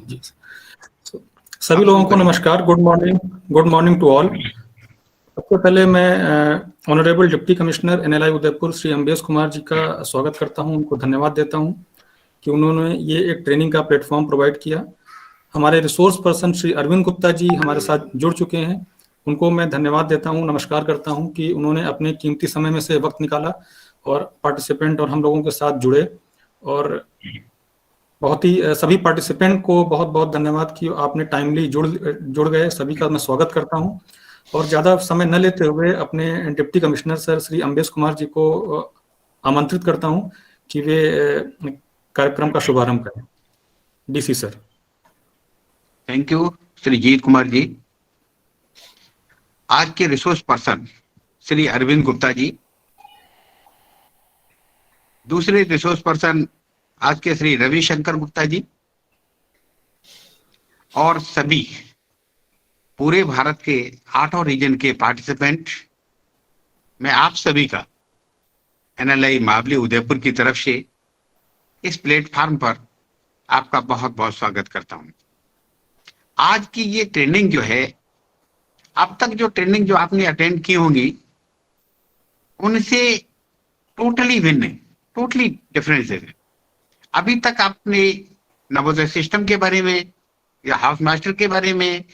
जी। सभी लोगों को नमस्कार, गुड मॉर्निंग टू ऑल। सबसे पहले मैं honourable deputy commissioner NLI Udaipur Shri Ambesh Kumar ji का स्वागत करता हूं, उनको धन्यवाद देता हूं कि उन्होंने ये एक ट्रेनिंग का प्लेटफॉर्म प्रोवाइड किया। हमारे रिसोर्स पर्सन श्री अरविंद गुप्ता जी हमारे साथ जुड़ चुके हैं, उनको मैं धन्यवाद देता हूं, नमस्कार करता हूं कि उन्होंने अपने कीमती समय में से वक्त निकाला और पार्टिसिपेंट और हम लोगों के साथ जुड़े। और बहुत ही सभी पार्टिसिपेंट को बहुत बहुत धन्यवाद कि आपने टाइमली जुड़ गए। सभी का मैं स्वागत करता हूं और ज़्यादा समय न लेते हुए अपने deputy commissioner sir Shri Ambesh Kumar ji को आमंत्रित करता हूं कि वे कार्यक्रम का शुभारंभ करें। DC sir. Thank you Shri Jeet Kumar ji. आज के रिसोर्स पर्सन श्री अरविंद गुप्ता जी, दूसरे रिसोर्स पर्सन आज के श्री रविशंकर गुप्ता जी, और सभी पूरे भारत के 8 रीजन के पार्टिसिपेंट, मैं आप सभी का एनएलआई मावली उदयपुर की तरफ से इस प्लेटफॉर्म पर आपका बहुत बहुत स्वागत करता हूं। आज की ये ट्रेनिंग जो है, अब तक जो ट्रेनिंग जो आपने अटेंड की होंगी उनसे टोटली भिन्न है, टोटली डिफरेंस है। अभी तक आपने नवोदय सिस्टम के बारे में या हाउस मास्टर के बारे में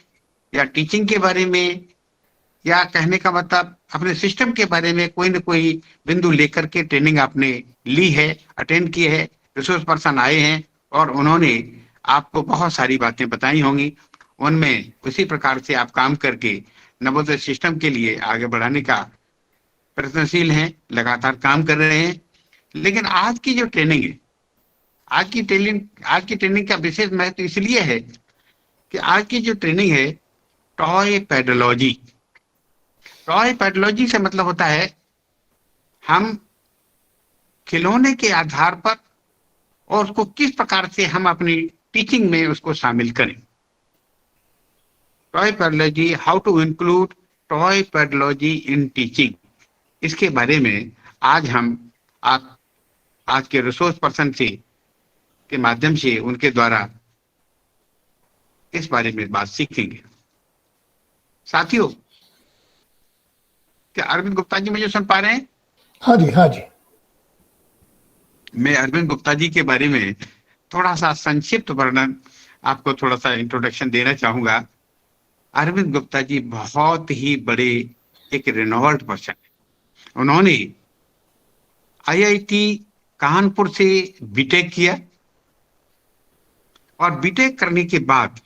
या टीचिंग के बारे में या कहने का मतलब अपने सिस्टम के बारे में कोई न कोई बिंदु लेकर के ट्रेनिंग आपने ली है, अटेंड की है। रिसोर्स पर्सन आए हैं और उन्होंने आपको बहुत सारी बातें बताई होंगी, उनमें उसी प्रकार से आप काम करके नवोदय सिस्टम के लिए आगे बढ़ाने का प्रयत्नशील हैं, लगातार काम कर रहे हैं। लेकिन आज की जो ट्रेनिंग है, आज की ट्रेनिंग का विशेष महत्व इसलिए है कि आज की जो ट्रेनिंग है टॉय पेडोलॉजी। टॉय पेडोलॉजी से मतलब होता है हम खिलौने के आधार पर और उसको किस प्रकार से हम अपनी टीचिंग में उसको शामिल करें। Toy pedology, how to include toy pedology in teaching, इसके बारे में आज हम आज के रिसोर्स पर्सन से के माध्यम से उनके द्वारा इस बारे में बात सीखेंगे। साथियों, क्या अरविंद गुप्ता जी मुझे सुन पा रहे हैं? हाँ जी, हाँ जी। मैं अरविंद गुप्ता जी के बारे में थोड़ा सा संक्षिप्त वर्णन, आपको थोड़ा सा इंट्रोडक्शन देना चाहूंगा। अरविंद गुप्ता जी बहुत ही बड़े एक रिनोवर्ड पर्सन है। उन्होंने आईआईटी कानपुर से बीटेक किया और बीटेक करने के बाद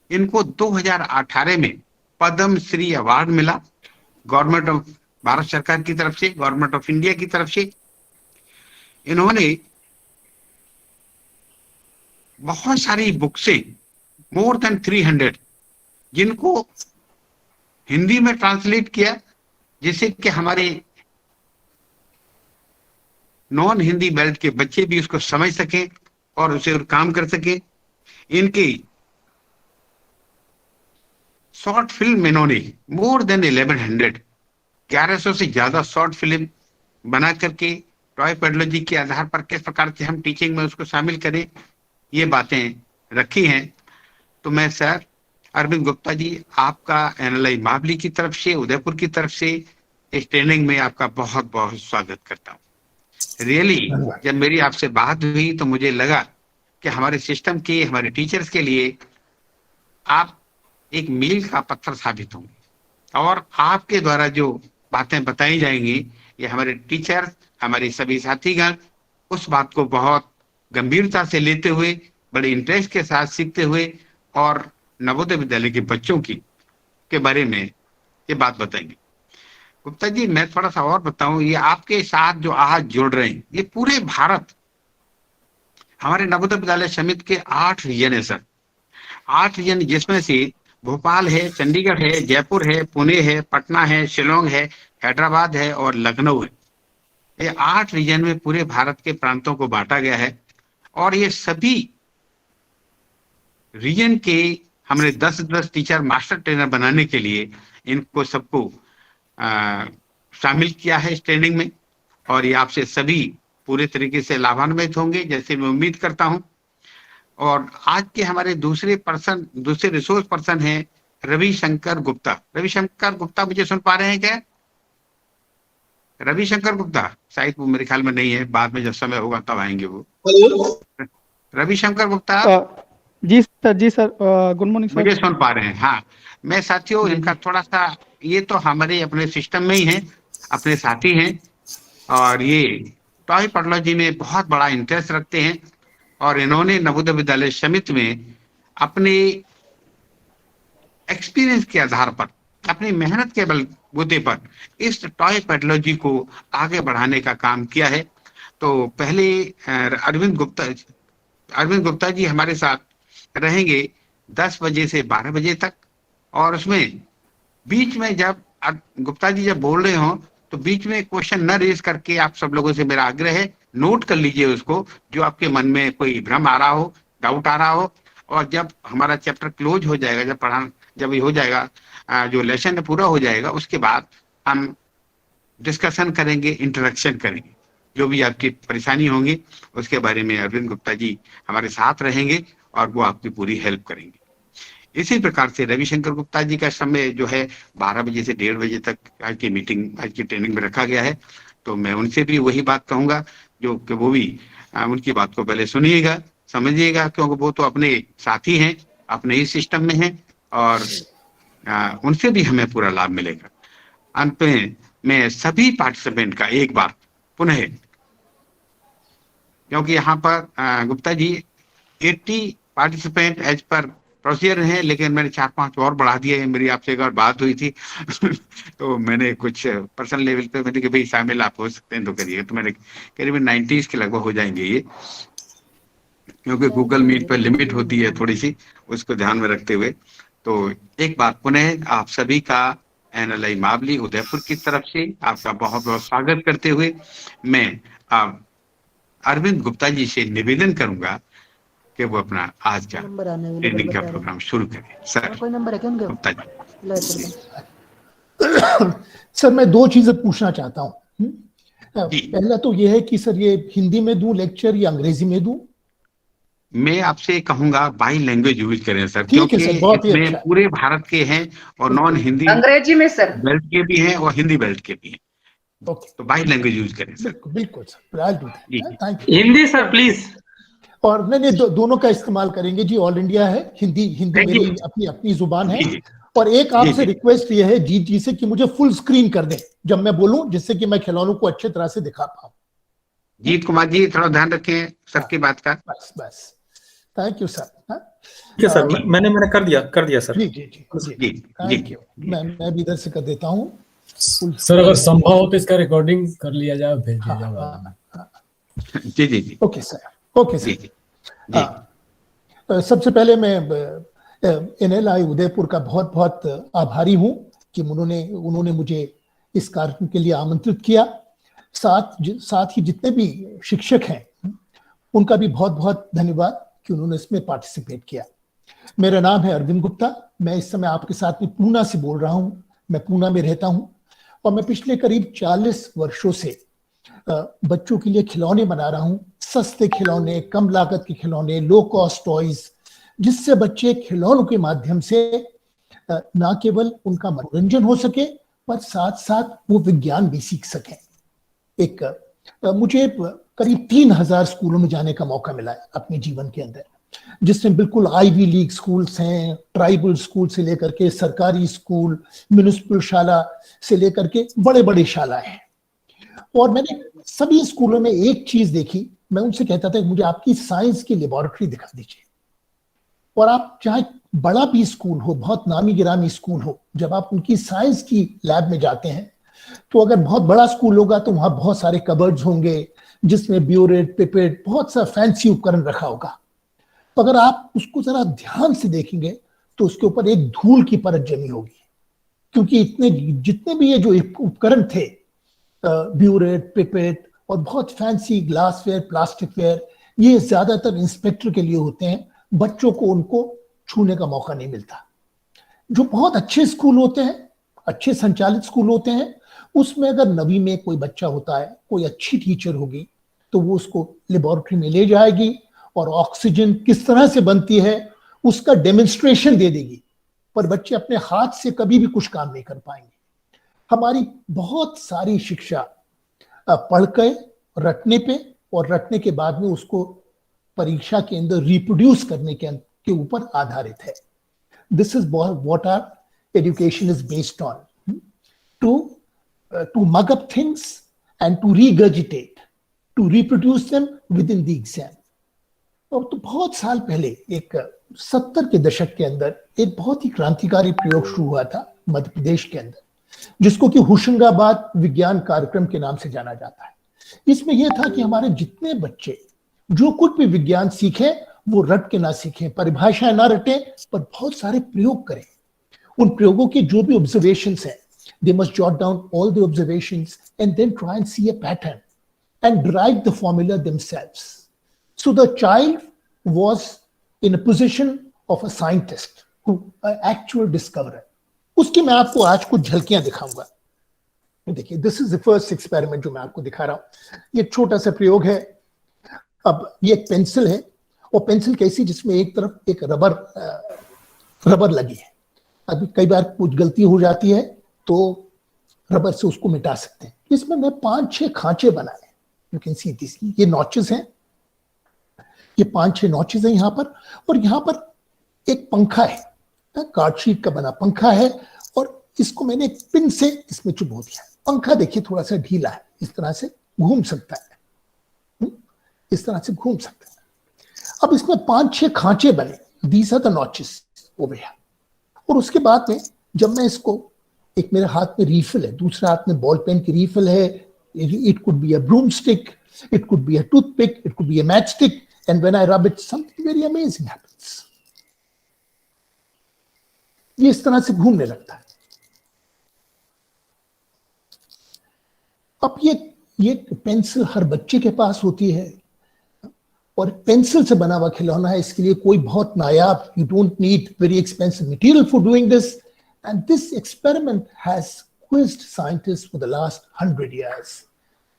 इनको 2018 में पद्म श्री अवार्ड मिला गवर्नमेंट ऑफ भारत सरकार की तरफ से, गवर्नमेंट ऑफ इंडिया की तरफ से। इन्होंने बहुत सारी बुक्सें, मोर देन 300, जिनको हिंदी में ट्रांसलेट किया, जिससे कि हमारे नॉन हिंदी बेल्ट के बच्चे भी उसको समझ सकें और उसे काम कर सकें। इनकी शॉर्ट फिल्म इन्होंने मोर देन 1100 से ज्यादा शॉर्ट फिल्म बना करके टॉय पेडोलॉजी के आधार पर किस प्रकार से हम टीचिंग में उसको शामिल करें, ये बातें रखी हैं। तो मैं सर अरविंद गुप्ता जी, आपका एनएलआई मावली की तरफ से, उदयपुर की तरफ से इस ट्रेनिंग में आपका बहुत बहुत स्वागत करता हूँ। रियली जब मेरी आपसे बात हुई तो मुझे लगा कि हमारे सिस्टम के, हमारे टीचर्स के लिए आप एक मील का पत्थर साबित होंगे और आपके द्वारा जो बातें बताई जाएंगी ये हमारे टीचर्स, हमारे सभी साथीगण उस बात को बहुत गंभीरता से लेते हुए, बड़े इंटरेस्ट के साथ सीखते हुए और नवोदय विद्यालय के बच्चों के बारे में ये बात बताएंगे। गुप्ता जी, मैं थोड़ा सा और बताऊं, ये आपके साथ जो आज जुड़ रहे हैं ये पूरे भारत, हमारे नवोदय विद्यालय समिति के 8 रीजन है सर। 8 रीजन, जिसमें से भोपाल है, चंडीगढ़ है, जयपुर है, पुणे है, पटना है, शिलोंग है, हैदराबाद है और लखनऊ है। ये 8 रीजन में पूरे भारत के प्रांतों को बांटा गया है और ये सभी रीजन के हमने 10-10 टीचर मास्टर ट्रेनर बनाने के लिए इनको सबको शामिल किया है इस ट्रेनिंग में और ये आपसे सभी पूरे तरीके से लाभान्वित होंगे, जैसे मैं उम्मीद करता हूं। और आज के हमारे दूसरे रिसोर्स पर्सन हैं रविशंकर गुप्ता। रविशंकर गुप्ता मुझे सुन पा रहे हैं क्या? रविशंकर गुप्ता शायद वो मेरे ख्याल में नहीं है, बाद में जब समय होगा तब आएंगे वो। Hello. Ravishankar Gupta ji sir, good morning sir. मुझे सुन पा रहे हैं? हाँ, मैं साथियों इनका थोड़ा सा, ये तो हमारे अपने सिस्टम में ही हैं, अपने साथी हैं, और ये टॉय पैथोलॉजी में बहुत बड़ा इंटरेस्ट रखते हैं, और इन्होंने नवोदय विद्यालय समिति में अपने एक्सपीरियंस के आधार पर, अपनी मेहनत के बलबूते पर इस टॉय पैथोलॉजी को आगे बढ़ाने का काम किया है। तो पहले अरविंद गुप्ता जी हमारे साथ रहेंगे 10 बजे से 12 बजे तक, और उसमें बीच में जब गुप्ता जी जब बोल रहे हो तो बीच में क्वेश्चन न रेज करके आप सब लोगों से मेरा आग्रह है, नोट कर लीजिए उसको, जो आपके मन में कोई भ्रम आ रहा हो, डाउट आ रहा हो। और जब हमारा चैप्टर क्लोज हो जाएगा, जब ये हो जाएगा, जो लेसन पूरा हो जाएगा, उसके बाद हम डिस्कशन करेंगे, इंटरेक्शन करेंगे। जो भी आपकी परेशानी होंगी उसके बारे में अरविंद गुप्ता जी हमारे साथ रहेंगे और वो आपकी पूरी हेल्प करेंगे। इसी प्रकार से रविशंकर गुप्ता जी का समय जो है 12 बजे से 1:30 बजे तक आज की ट्रेनिंग में रखा गया है। तो मैं उनसे भी वही बात कहूंगा, जो कि वो भी उनकी बात को पहले सुनिएगा, समझिएगा, क्योंकि वो तो अपने साथी हैं, अपने ही सिस्टम में हैं, और उनसे भी हमें पूरा लाभ मिलेगा। अंत में मैं सभी पार्टिसिपेंट का एक बार पुनः, क्योंकि यहाँ पर Gupta ji 80 participant as per procedure हैं, लेकिन मैंने 4-5 और बढ़ा दिए हैं। मेरी आपसे एक बार बात हुई थी तो मैंने कुछ पर्सनल लेवल पे मैंने कि भाई शामिल आप हो सकते हैं तो करिए, तो मैंने करीबन 90 के लगभग हो जाएंगे ये, क्योंकि गूगल मीट पर लिमिट होती है थोड़ी सी, उसको ध्यान में रखते हुए। तो एक बार पुनः आप सभी का एनएलआई मावली उदयपुर की तरफ से आपका बहुत बहुत स्वागत करते हुए मैं अरविंद गुप्ता जी से निवेदन करूंगा कि वो अपना आज का ट्रेनिंग का प्रोग्राम शुरू करें। सर, कोई नंबर है क्या उनके? गुप्ता जी। सर, मैं 2 चीजें पूछना चाहता हूँ। पहला तो ये है कि सर ये हिंदी में दूं लेक्चर या अंग्रेजी में दूं? मैं आपसे कहूंगा बाई लैंग्वेज यूज करें सर, ठीक है क्योंकि सर, बहुत ही इसमें अच्छा। पूरे भारत के हैं और नॉन हिंदी अंग्रेजी में सर बेल्ट के भी हैं और हिंदी बेल्ट के भी हैं, ओके, तो बाई लैंग्वेज यूज करें सर। बिल्कुल बिल्कुल सर, I'll do that. जी। Thank you. Hindi sir please. और नहीं, दोनों का इस्तेमाल करेंगे जी। ऑल इंडिया है, हिंदी Thank मेरी you. अपनी अपनी जुबान है। जी। और एक आपसे जी। रिक्वेस्ट ये है जीत जी से कि मुझे फुल स्क्रीन कर दें जब मैं बोलूं, जिससे कि मैं खिलौनों को अच्छी तरह से दिखा पाऊं। जीत कुमार जी थोड़ा ध्यान रखें सर की बात का। बस थैंक यू सर। ठीक है सर, मैंने कर दिया सर। जी जी जी जी, जी थैंक यू। मैं भी इधर से कर देता हूँ सर, अगर संभव हो तो इसका रिकॉर्डिंग कर लिया जाए, भेज दिया जाए बाद में। जी जी जी। Okay sir. जी जी। सबसे पहले मैं एनएलआई उदयपुर का बहुत बहुत आभारी हूं कि उन्होंने मुझे इस कार्यक्रम के लिए आमंत्रित किया। साथ ही जितने भी शिक्षक हैं उनका भी बहुत बहुत धन्यवाद कि उन्होंने इसमें पार्टिसिपेट किया। मेरा नाम है अरविंद गुप्ता। मैं इस समय आपके साथ में पूना से बोल रहा हूं। मैं पूना में रहता हूं और मैं पिछले करीब 40 वर्षों से बच्चों के लिए खिलौने बना रहा हूं। सस्ते खिलौने, कम लागत के खिलौने, लो कॉस्ट टॉयज, जिससे बच्चे खिलौनों के माध्यम से ना केवल उनका मनोरंजन हो सके पर साथ साथ वो विज्ञान भी सीख सकें। मुझे करीब 3000 स्कूलों में जाने का मौका मिला है अपने जीवन के अंदर, जिसमें बिल्कुल आईवी लीग स्कूल्स हैं, ट्राइबल स्कूल से लेकर के सरकारी स्कूल, म्युनिसिपल शाला से लेकर के बड़े बड़े शालाएं हैं। और मैंने सभी स्कूलों में एक चीज देखी। मैं उनसे कहता था कि मुझे आपकी साइंस की लेबोरेटरी दिखा दीजिए। और आप चाहे बड़ा भी स्कूल हो, बहुत नामी गिरामी स्कूल हो, जब आप उनकी साइंस की लैब में जाते हैं तो अगर बहुत बड़ा स्कूल होगा तो वहां बहुत सारे कबर्ड्स होंगे जिसमें ब्यूरेट, पिपेट, बहुत सा फैंसी उपकरण रखा होगा। तो अगर आप उसको जरा ध्यान से देखेंगे तो उसके ऊपर एक धूल की परत जमी होगी, क्योंकि जितने भी ये जो उपकरण थे, ब्यूरेट, पिपेट और बहुत फैंसी ग्लासवेयर, प्लास्टिकवेयर, ये ज्यादातर इंस्पेक्टर के लिए होते हैं। बच्चों को उनको छूने का मौका नहीं मिलता। जो बहुत अच्छे स्कूल होते हैं, अच्छे संचालित स्कूल होते हैं, उसमें अगर नवी में कोई बच्चा होता है, कोई अच्छी टीचर होगी तो वो उसको लेबोरेटरी में ले जाएगी और ऑक्सीजन किस तरह से बनती है उसका डेमोन्स्ट्रेशन दे देगी, पर बच्चे अपने हाथ से कभी भी कुछ काम नहीं कर पाएंगे। हमारी बहुत सारी शिक्षा पढ़ के रटने पे और रटने के बाद में उसको परीक्षा के अंदर रिप्रोड्यूस करने के ऊपर आधारित है। This is what our education is based on, to mug up things and to regurgitate, to reproduce them within the exam। और तो बहुत साल पहले एक 70 के दशक के अंदर एक बहुत ही क्रांतिकारी प्रयोग शुरू हुआ था मध्य प्रदेश के अंदर, जिसको कि होशंगाबाद विज्ञान कार्यक्रम के नाम से जाना जाता है। इसमें यह था कि हमारे जितने बच्चे जो कुछ भी विज्ञान सीखे वो रट के ना सीखें, परिभाषाएं ना रटें, पर बहुत सारे प्रयोग करें। उन प्रयोगों के जो भी ऑब्जर्वेशंस हैं, they must jot down all the observations and then try and see a pattern and derive the formula themselves. So the child was in a position of a scientist, who an actual discoverer. उसकी मैं आपको आज कुछ झलकियां दिखाऊंगा। देखिए, this is the first experiment जो मैं आपको दिखा रहा हूं। ये छोटा सा प्रयोग है। अब ये एक पेंसिल है, और पेंसिल कैसी, जिसमें एक तरफ एक रबर लगी है। अभी कई बार कुछ गलती हो जाती है तो रबर से उसको मिटा सकते हैं। इसमें मैं 5-6 खांचे बनाए। यू कैन सी दिस, ये नॉचेस हैं, ये 5-6 नॉचेस हैं यहाँ पर, और यहाँ पर एक पंखा है, कार्डशीट का बना पंखा है, और इसको मैंने एक पिन से इसमें चुभो दिया। पंखा देखिए थोड़ा सा ढीला है, इस तरह से घूम सकता है, इस तरह से घूम सकता है। अब इसमें 5-6 खांचे बने, these are the notches over here. और उसके बाद में जब मैं इसको, एक मेरे हाथ में रीफिल है, दूसरे हाथ में बॉल पेन की रीफिल है, it could be a broom stick, it could be a toothpick, it could be a match stick, and when I rub it something very amazing happens. ये इस तरह से घूमने लगता है। अब ये पेंसिल हर बच्चे के पास होती है, और पेंसिल से बना हुआ खिलौना है, इसके लिए कोई बहुत नायाब, you don't need very expensive material for doing this. And this experiment has quizzed scientists for the last 100 years.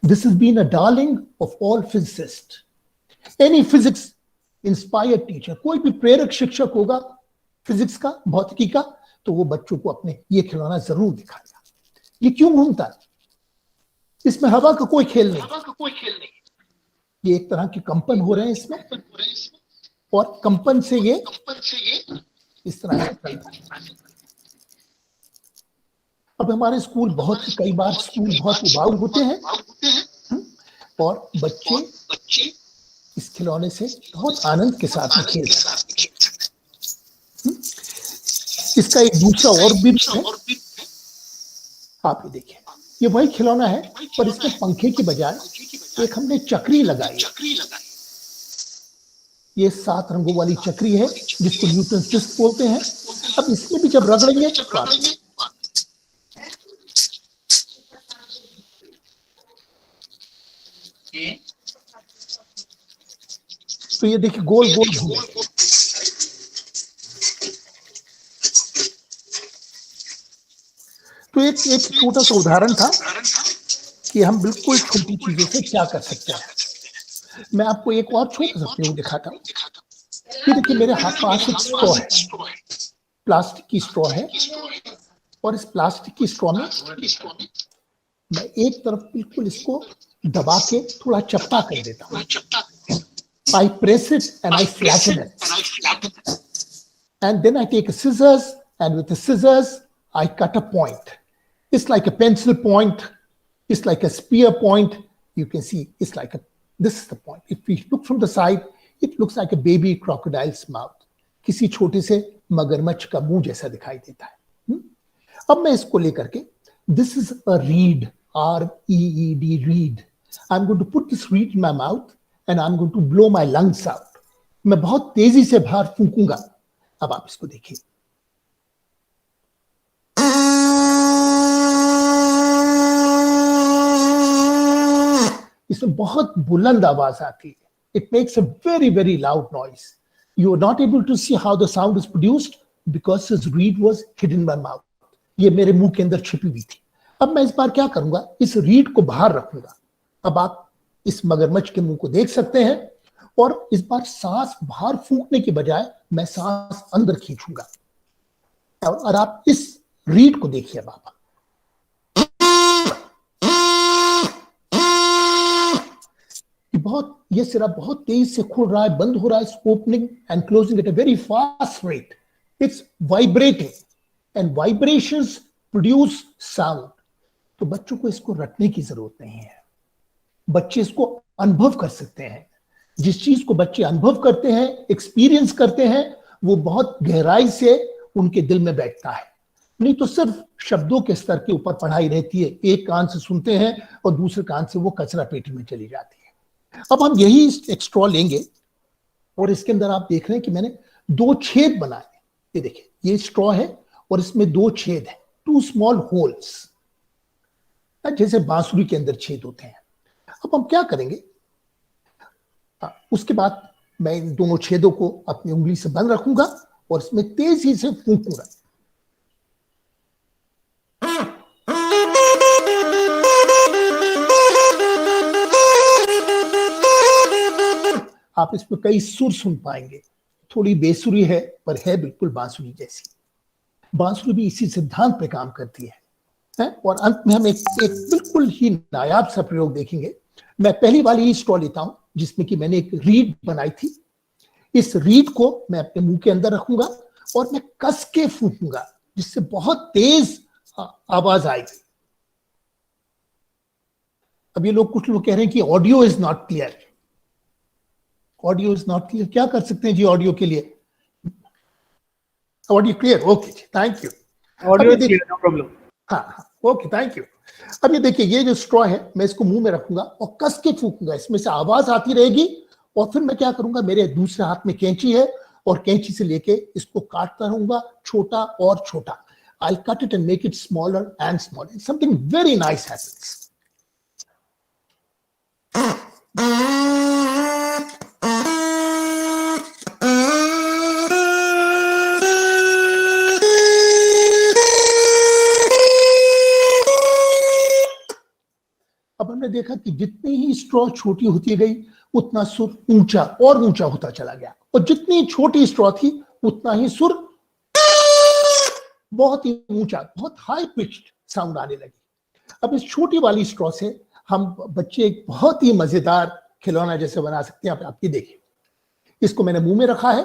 This has been a darling of all physicists. Any physics inspired teacher, कोई भी प्रेरक शिक्षक होगा physics का, भौतिकी का, तो वो बच्चों को अपने ये खिलौना जरूर दिखाएगा। ये क्यों घूमता है? इसमें हवा का कोई खेल नहीं। ये एक तरह के कंपन हो रहे हैं इसमें, और कंपन से ये इस तरह से चलता है। अब हमारे स्कूल कई बार स्कूल बहुत उबाऊ होते हैं, और बच्चे इस खिलौने से बहुत आनंद के साथ में खेलते हैं। इसका एक दूसरा और भी है, आप ये देखिए, ये वही खिलौना है, पर इसमें पंखे की बजाय एक हमने चक्री लगाई। ये 7 रंगों वाली चक्री है, जिसको न्यूटन डिस्क बोलते हैं। अब इसमें भी जब रगड़ेंगे तो ये देखिए गोल गोल घूम। तो एक छोटा सा उदाहरण था कि हम बिल्कुल छोटी चीजों से क्या कर सकते हैं। मैं आपको एक और छोटा सा प्रयोग दिखाता हूँ। ये देखिए, मेरे पास एक स्ट्रॉ है, प्लास्टिक की स्ट्रॉ है, और इस प्लास्टिक की स्ट्रॉ में मैं एक तरफ बिल्कुल इसको दबा के थोड़ा चपटा कर देता हूँ। I press it and I flatten it. And then I take a scissors, and with the scissors, I cut a point. It's like a pencil point. It's like a spear point. You can see it's like this is the point. If we look from the side, it looks like a baby crocodile's mouth. किसी छोटे से मगरमच्छ का मुंह जैसा दिखाई देता है। अब मैं इसको लेकर के, this is a reed, R-E-E-D, reed. I'm going to put this reed in my mouth and I'm going to blow my lungs out. मैं बहुत तेजी से बाहर फूंकूंगा। अब आप इसको देखिए, इसमें बहुत बुलंद आवाज आती है। It makes a very, very loud noise. You are not able to see how the sound is produced because this reed was hidden in my mouth. ये मेरे मुंह के अंदर छिपी हुई थी। अब मैं इस बार क्या करूंगा, इस रीड को बाहर रखूंगा। अब आप इस मगरमच्छ के मुंह को देख सकते हैं, और इस बार सांस बाहर फूंकने के बजाय मैं सांस अंदर खींचूंगा। और आप इस रीड को देखिए अब आप। ये सिरा बहुत तेज से खुल रहा है, बंद हो रहा है, opening and closing at a very fast rate. It's vibrating and vibrations produce sound. तो बच्चों को इसको रटने की जरूरत नहीं है, बच्चे इसको अनुभव कर सकते हैं। जिस चीज को बच्चे अनुभव करते हैं, एक्सपीरियंस करते हैं, वो बहुत गहराई से उनके दिल में बैठता है। नहीं तो सिर्फ शब्दों के स्तर के ऊपर पढ़ाई रहती है, एक कान से सुनते हैं और दूसरे कान से वो कचरा पेटी में चली जाती है। अब हम यही एक स्ट्रॉ लेंगे और इसके अंदर आप देख रहे हैं कि मैंने 2 छेद बनाए। ये देखिए, ये स्ट्रॉ है और इसमें 2 छेद हैं, 2 स्मॉल होल्स, जैसे बांसुरी के अंदर छेद होते हैं। अब हम क्या करेंगे, उसके बाद मैं इन दोनों छेदों को अपनी उंगली से बंद रखूंगा और इसमें तेजी से फूंकूंगा। आप इसमें कई सुर सुन पाएंगे, थोड़ी बेसुरी है पर है बिल्कुल बांसुरी जैसी। बांसुरी भी इसी सिद्धांत पे काम करती है। और अंत में हम एक बिल्कुल ही नायाब सा प्रयोग देखेंगे। मैं पहली वाली ही स्ट्रॉ लेता हूं जिसमें कि मैंने एक रीड बनाई थी। इस रीड को मैं अपने मुंह के अंदर रखूंगा और मैं कस के फूंकूंगा, जिससे बहुत तेज आवाज आएगी। अब ये कुछ लोग कह रहे हैं कि audio is not clear. Audio is not clear, क्या कर सकते हैं जी ऑडियो के लिए? ऑडियो क्लियर, ओके जी, thank you. Audio clear, no problem. हाँ, ओके, थैंक यू। अब ये देखिए, ये जो स्ट्रॉ है मैं इसको मुंह में रखूंगा और कस के फूंकूंगा, इसमें से आवाज आती रहेगी। और फिर मैं क्या करूंगा, मेरे दूसरे हाथ में कैंची है और कैंची से लेके इसको काटता रहूंगा, छोटा और छोटा। I cut it and make it smaller and smaller. Something very nice happens. अब हमने देखा कि जितनी ही स्ट्रॉ छोटी होती गई उतना सुर ऊंचा और ऊंचा होता चला गया, और जितनी छोटी स्ट्रॉ थी उतना ही सुर बहुत ही ऊंचा, बहुत हाई पिच्ड साउंड आने लगी। अब इस छोटी वाली स्ट्रॉ से हम बच्चे एक बहुत ही मजेदार खिलौना जैसे बना सकते हैं। आप ये देखिए, इसको मैंने मुंह में रखा है,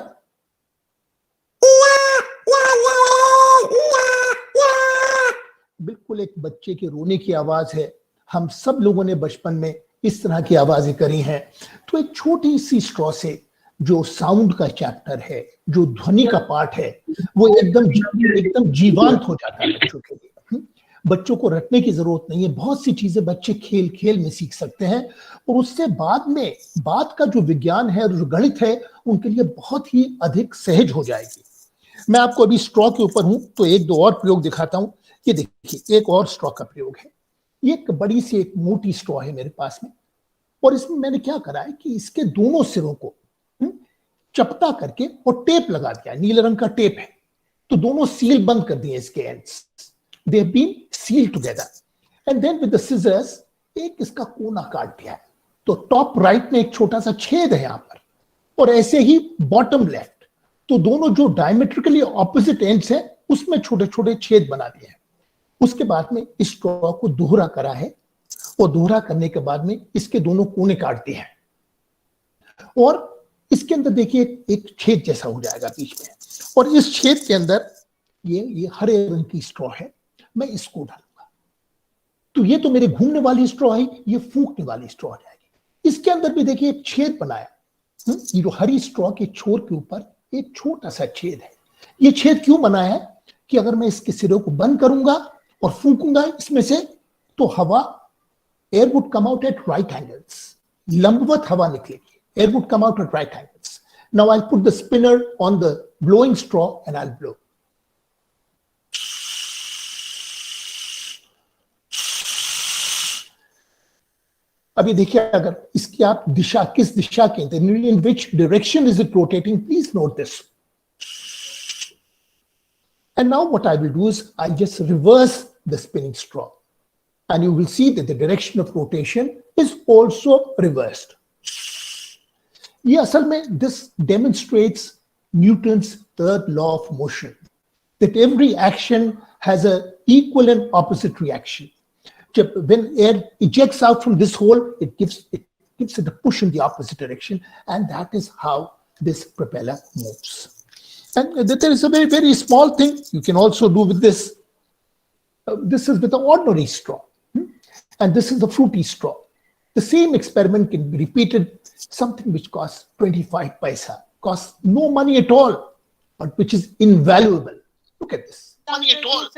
बिल्कुल एक बच्चे के रोने की आवाज है। हम सब लोगों ने बचपन में इस तरह की आवाजें करी हैं। तो एक छोटी सी स्ट्रॉ से जो साउंड का चैप्टर है, जो ध्वनि का पार्ट है, वो एकदम जीवंत हो जाता है बच्चों के लिए। बच्चों को रटने की जरूरत नहीं है, बहुत सी चीजें बच्चे खेल खेल में सीख सकते हैं, और उससे बाद का जो विज्ञान है और जो गणित है उनके लिए बहुत ही अधिक सहज हो जाएगी। मैं आपको अभी स्ट्रॉ के ऊपर हूं तो 1-2 और प्रयोग दिखाता हूं। ये देखिए, एक और स्ट्रॉ का प्रयोग है। ये एक बड़ी सी एक मोटी स्ट्रॉ है मेरे पास में, और इसमें मैंने क्या करा है कि इसके दोनों सिरों को चपटा करके और टेप लगा दिया। नीले रंग का टेप है, तो दोनों सील बंद कर दिए इसके ends. They have been sealed together and then with the scissors एक इसका कोना काट दिया है। तो टॉप राइट में एक छोटा सा छेद है यहां पर, और ऐसे ही बॉटम लेफ्ट, तो दोनों जो डायमेट्रिकली ऑपोजिट एंड्स हैं उसमें छोटे छोटे छेद बना दिए हैं। उसके बाद में इस स्ट्रॉ को दोहरा करा है, और दोहरा करने के बाद में इसके दोनों कोने काट दिए हैं, और इसके अंदर देखिए एक छेद जैसा हो जाएगा बीच में, और इस छेद के अंदर ये हरे रंग की स्ट्रॉ है, मैं इसको डालूंगा। तो ये तो मेरे घूमने वाली स्ट्रॉ है, ये फूंकने वाली स्ट्रॉ हो जाएगी। इसके अंदर भी देखिए एक छेद बनाया। ये जो हरी स्ट्रॉ के छोर के ऊपर एक छोटा सा छेद है। ये छेद क्यों बनाया है कि अगर मैं इसके सिरों को बंद करूंगा और फूंकूंगा इसमें से, तो हवा, air would come out at right angles, लंबवत हवा निकलेगी, air would come out at right angles. Now I put the spinner on the blowing straw and I blow. अभी देखिए, अगर इसकी आप दिशा, किस दिशा के, in which direction is it rotating, please note this. And now what I will do is I just reverse the spinning straw, and you will see that the direction of rotation is also reversed. ये असल में this demonstrates Newton's third law of motion, that every action has a equal and opposite reaction. जब when air ejects out from this hole, it gives it a push in the opposite direction, and that is how this propeller moves. And there is a very, very small thing you can also do with this. This is with an ordinary straw, and this is the fruity straw. The same experiment can be repeated. Something which costs 25 paisa, costs no money at all, but which is invaluable. Look at this. Money at all.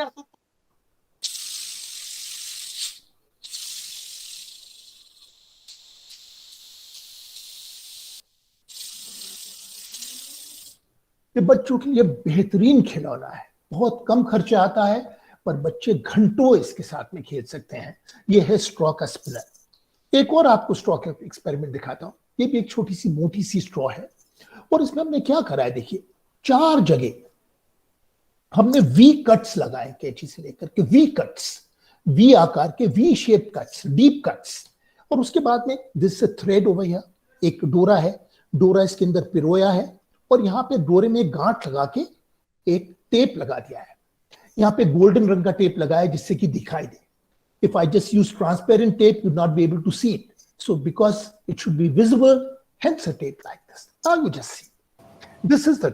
ये बच्चों के लिए बेहतरीन खिलौना है, बहुत कम खर्चा आता है, पर बच्चे घंटों इसके साथ में खेल सकते हैं. ये है स्ट्रॉ का स्पिनर. एक और आपको स्ट्रॉ का एक्सपेरिमेंट दिखाता हूं. ये भी एक छोटी सी मोटी सी स्ट्रॉ है, और इसमें हमने क्या करा है, देखिए 4 जगह हमने वी कट्स लगाए, कैंची से लेकर के वी कट्स, वी आकार के V shape cuts, deep cuts. और उसके बाद में दिस थ्रेड ओवर हियर, एक डोरा है, डोरा इसके अंदर पिरोया है, और यहाँ पे डोरे में एक गांठ लगा के एक टेप लगा दिया है. यहाँ पे गोल्डन रंग का टेप लगाया है जिससे कि दिखाई दे. If I just use transparent tape, you'd not be able to see it. So because it should be visible, hence a tape like this. Now you just see. This is the,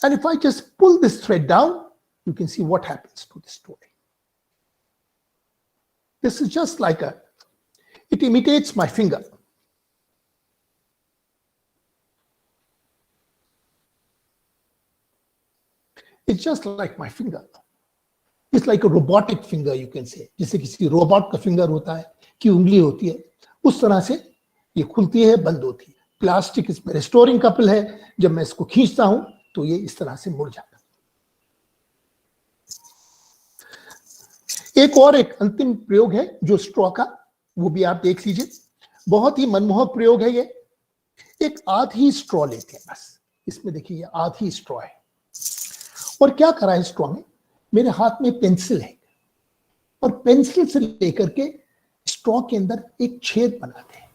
and if I just pull this thread down, you can see what happens to this story. This is just like it imitates my finger. It's just like my finger. It's like a robotic finger, you can say. जैसे किसी robot का finger होता है, कि उंगली होती है, उस तरह से ये खुलती है, बंद होती है. प्लास्टिक इसमें रेस्टोरिंग कपल है, जब मैं इसको खींचता हूं तो ये इस तरह से मुड़ जाता है. एक अंतिम प्रयोग है जो स्ट्रॉ का, वो भी आप देख लीजिए. बहुत ही मनमोहक प्रयोग है ये. एक आधी स्ट्रॉ लेते हैं बस. इसमें देखिए ये आधी स्ट्रॉ है, और क्या करा है स्ट्रॉ में, मेरे हाथ में पेंसिल है, और पेंसिल से लेकर के स्ट्रॉ के अंदर एक छेद बनाते हैं.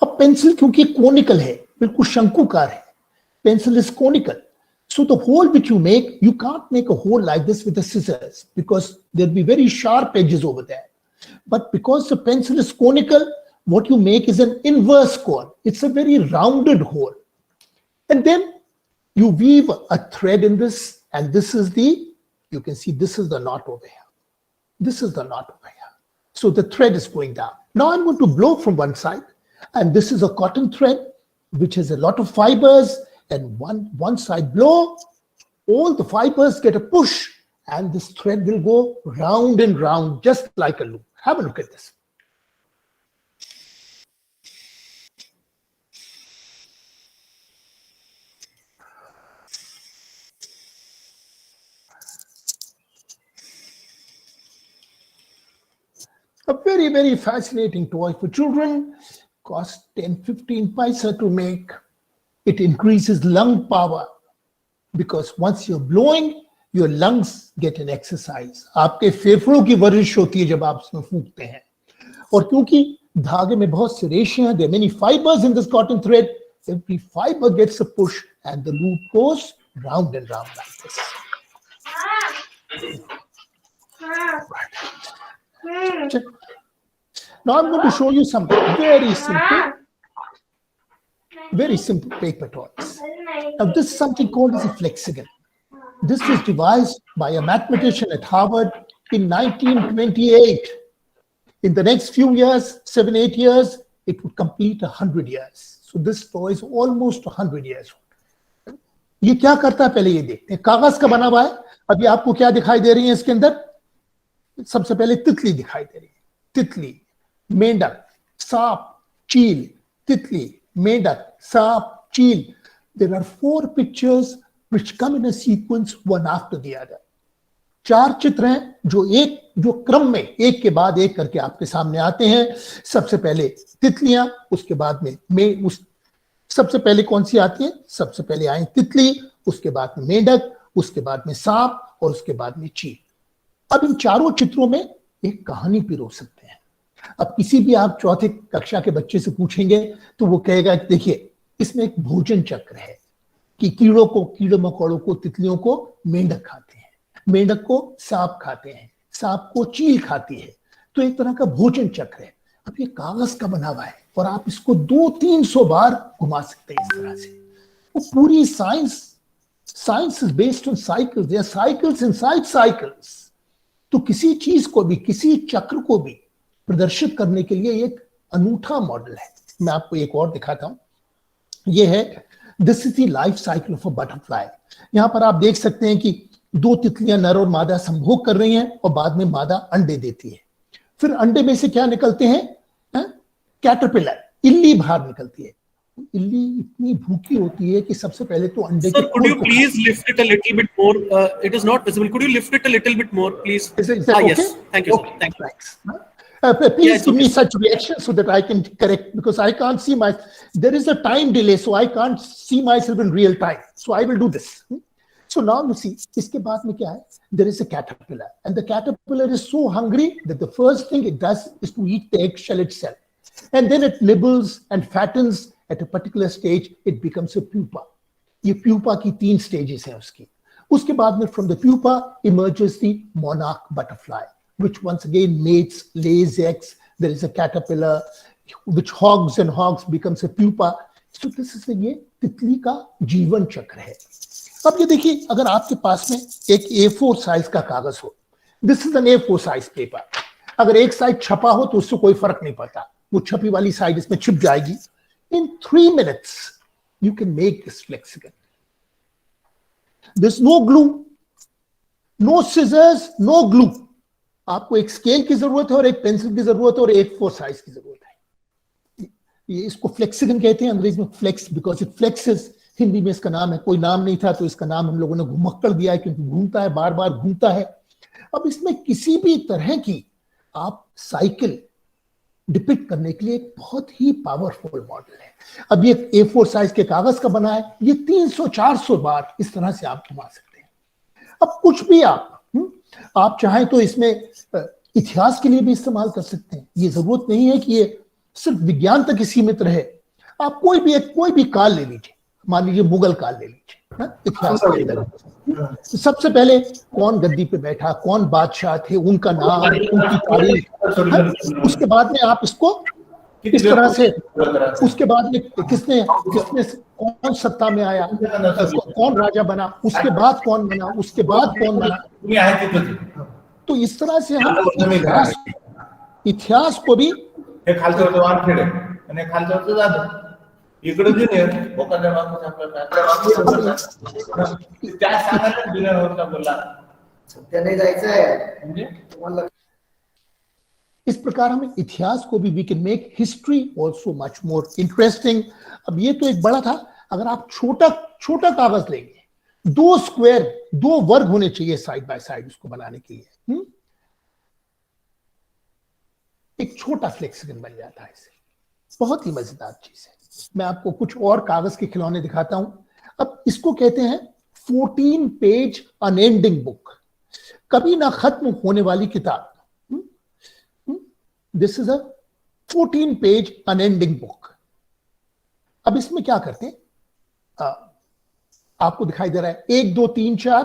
अब पेंसिल क्योंकि कोनिकल है, बिल्कुल शंकुकार है, pencil is conical, so the hole which you make, you can't make a hole like this with the scissors because there'll be very sharp edges over there. But because the pencil is conical, what you make is an inverse cone. It's a very rounded hole, and then you weave a thread in this, and this is the, you can see this is the knot over here. This is the knot over here. So the thread is going down. Now I'm going to blow from one side, and this is a cotton thread which has a lot of fibers, and one side blow, all the fibers get a push, and this thread will go round and round just like a loop. Have a look at this. A very, very fascinating toy for children. Costs 10-15 paisa to make. It increases lung power because once you're blowing, your lungs get an exercise. आपके फेफड़ों की वर्जिश होती है जब आप इसमें फूंकते हैं. और क्योंकि धागे में बहुत से रेशे हैं, there are many fibers in this cotton thread. Every fiber gets a push, and the loop goes round and round like this. Right. Check. Now I'm going to show you some very simple paper toys. Now this is something called as a flexigon. This was devised by a mathematician at Harvard in 1928. In the next few years, 7-8 years, it would complete 100 years. So this toy is almost 100 years old. ये क्या करता है पहले ये देखते हैं. कागज का बना हुआ है. अभी आपको क्या दिखाई दे रही है इसके अंदर? सबसे पहले तितली दिखाई दे रही है. तितली, मेंढक, सांप, चील, तितली, मेंढक, सांप, चील. There are 4 pictures which come in a sequence one after the other. 4 चित्र हैं जो क्रम में एक के बाद एक करके आपके सामने आते हैं. सबसे पहले तितलियां, उसके बाद में सबसे पहले कौन सी आती है? सबसे पहले आई तितली, उसके बाद में मेंढक, उसके बाद में सांप, और उसके बाद में चील. अब इन चारों चित्रों में एक कहानी पिरो सकते हैं. अब किसी भी आप चौथे कक्षा के बच्चे से पूछेंगे तो वो कहेगा कि देखिए इसमें एक भोजन चक्र है कि कीड़ों मकोड़ों को, तितलियों को मेंढक खाते हैं, मेंढक को सांप खाते हैं, सांप को चील खाती है। तो एक तरह का भोजन चक्र है। अब ये कागज का बना हुआ है और आप इसको 200-300 बार घुमा सकते हैं इस तरह से। वो पूरी science is based on cycles, there are cycles inside cycles. तो किसी चीज को भी, किसी चक्र को भी प्रदर्शित करने के लिए एक अनूठा मॉडल है। मैं आपको एक और दिखाता हूं। ये है, this is the life cycle of a butterfly. यहां पर आप देख सकते हैं कि 2 तितलियां, नर और मादा, संभोग कर रही हैं और बाद में मादा अंडे देती है। फिर अंडे में से क्या निकलते हैं? कैटरपिलर, इल्ली बाहर निकलती है। इल्ली इतनी भूखी होती है कि सबसे पहले तो अंडे Sir, could you please lift it a little bit more? It is not visible. Could you lift it a little bit more, please? Is that okay? Yes. Thank you, sir. Okay, Thank you. thanks. Please Yeah, it's give me okay. such reaction so that I can correct, because I can't see there is a time delay, so I can't see myself in real time. So I will do this. So now you see, इसके बाद में क्या है? There is a caterpillar, and the caterpillar is so hungry that the first thing it does is to eat the eggshell itself. And then it nibbles and fattens. At a particular stage, it becomes a pupa. ये pupa की 3 stages हैं उसकी. उसके बाद में from the pupa emerges the monarch butterfly, which once again mates, lays eggs. There is a caterpillar which hogs and hogs, becomes a pupa. So this is ये तितली का जीवन चक्र है। अब ये देखिए, अगर आपके पास में एक A4 साइज का कागज हो, this is an A4 size paper, अगर एक साइड छपा हो तो उससे कोई फर्क नहीं पड़ता, वो छपी वाली साइड इसमें छिप जाएगी। In 3 minutes, you can make this flexible. There's no glue, no scissors, no glue. आपको एक स्केल की जरूरत है और एक पेंसिल की जरूरत है और A4 साइज की जरूरत है। ये इसको फ्लेक्सिगन कहते हैं, अंग्रेजी में flex, because it flexes. Hindi में इसका नाम है, कोई नाम नहीं था तो इसका नाम हम लोगों ने घुमक्कड़ दिया है, क्योंकि घूमता है, बार बार घूमता है। अब इसमें किसी भी तरह की आप साइकिल डिपिक्ट करने के लिए एक बहुत ही पावरफुल मॉडल है। अब ये A4 साइज के कागज का बना है, ये 300-400 बार इस तरह से आप घुमा सकते हैं। अब कुछ भी आप चाहें तो इसमें इतिहास के लिए भी इस्तेमाल कर सकते हैं। ये जरूरत नहीं है कि ये सिर्फ विज्ञान तक ही सीमित रहे। आप कोई भी काल ले लीजिए, मान लीजिए मुगल काल ले लीजिए, इतिहास के अंदर सबसे पहले कौन गद्दी पे बैठा, कौन बादशाह थे, उनका नाम, उनकी तारीख। उसके बाद में आप इसको इस तरह से, उसके बाद में किसने कौन सत्ता में आया, कौन राजा बना, उसके बाद कौन बना, उसके बाद कौन बना। तो इस तरह से हम इतिहास को भी इकडे जुनियर ओखाद्या माणूस आपल्याला त्या सांगायला जुनियर होता बोला त्याने जायचं आहे म्हणजे तुम्हाला। इस प्रकार हमें इतिहास को भी we can make history also much more interesting. अब ये तो एक बड़ा था, अगर आप छोटा कागज लेंगे, 2 स्क्वायर, 2 वर्ग होने चाहिए साइड बाय साइड उसको बनाने के लिए, एक छोटा फ्लेक्सिगन बन जाता है इससे। बहुत ही मजेदार चीज है। मैं आपको कुछ और कागज के खिलौने दिखाता हूं। अब इसको कहते हैं 14 पेज अनएंडिंग बुक, कभी ना खत्म होने वाली किताब। This is a 14 page unending book. अब इसमें क्या करते हैं, आपको दिखाई दे रहा है 1 2 3 4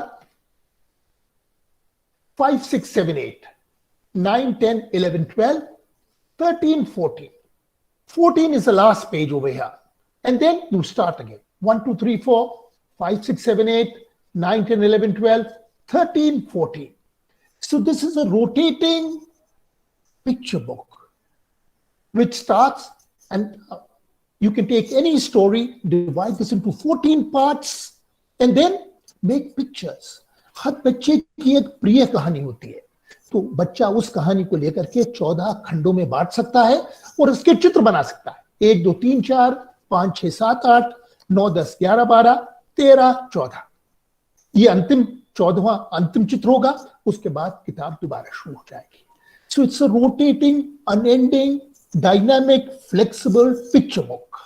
5 6 7 8 9 10 11 12 13 14. 14 is the last page over here. And then you start again. 1, 2, 3, 4, 5, 6, 7, 8, 9, 10, 11, 12, 13, 14. So this is a rotating picture book, which starts, and you can take any story, divide this into 14 parts, and then make pictures. हर बच्चे की एक प्रिय कहानी होती है, तो बच्चा उस कहानी को लेकर के 14 खंडों में बांट सकता है और उसके चित्र बना सकता है। 1 2 3 4 5 6 7 8 9 10 11 12 13 14, ये अंतिम 14वां अंतिम चित्र होगा। उसके बाद किताब दोबारा शुरू हो जाएगी। So it's a rotating, unending, dynamic, flexible picture book.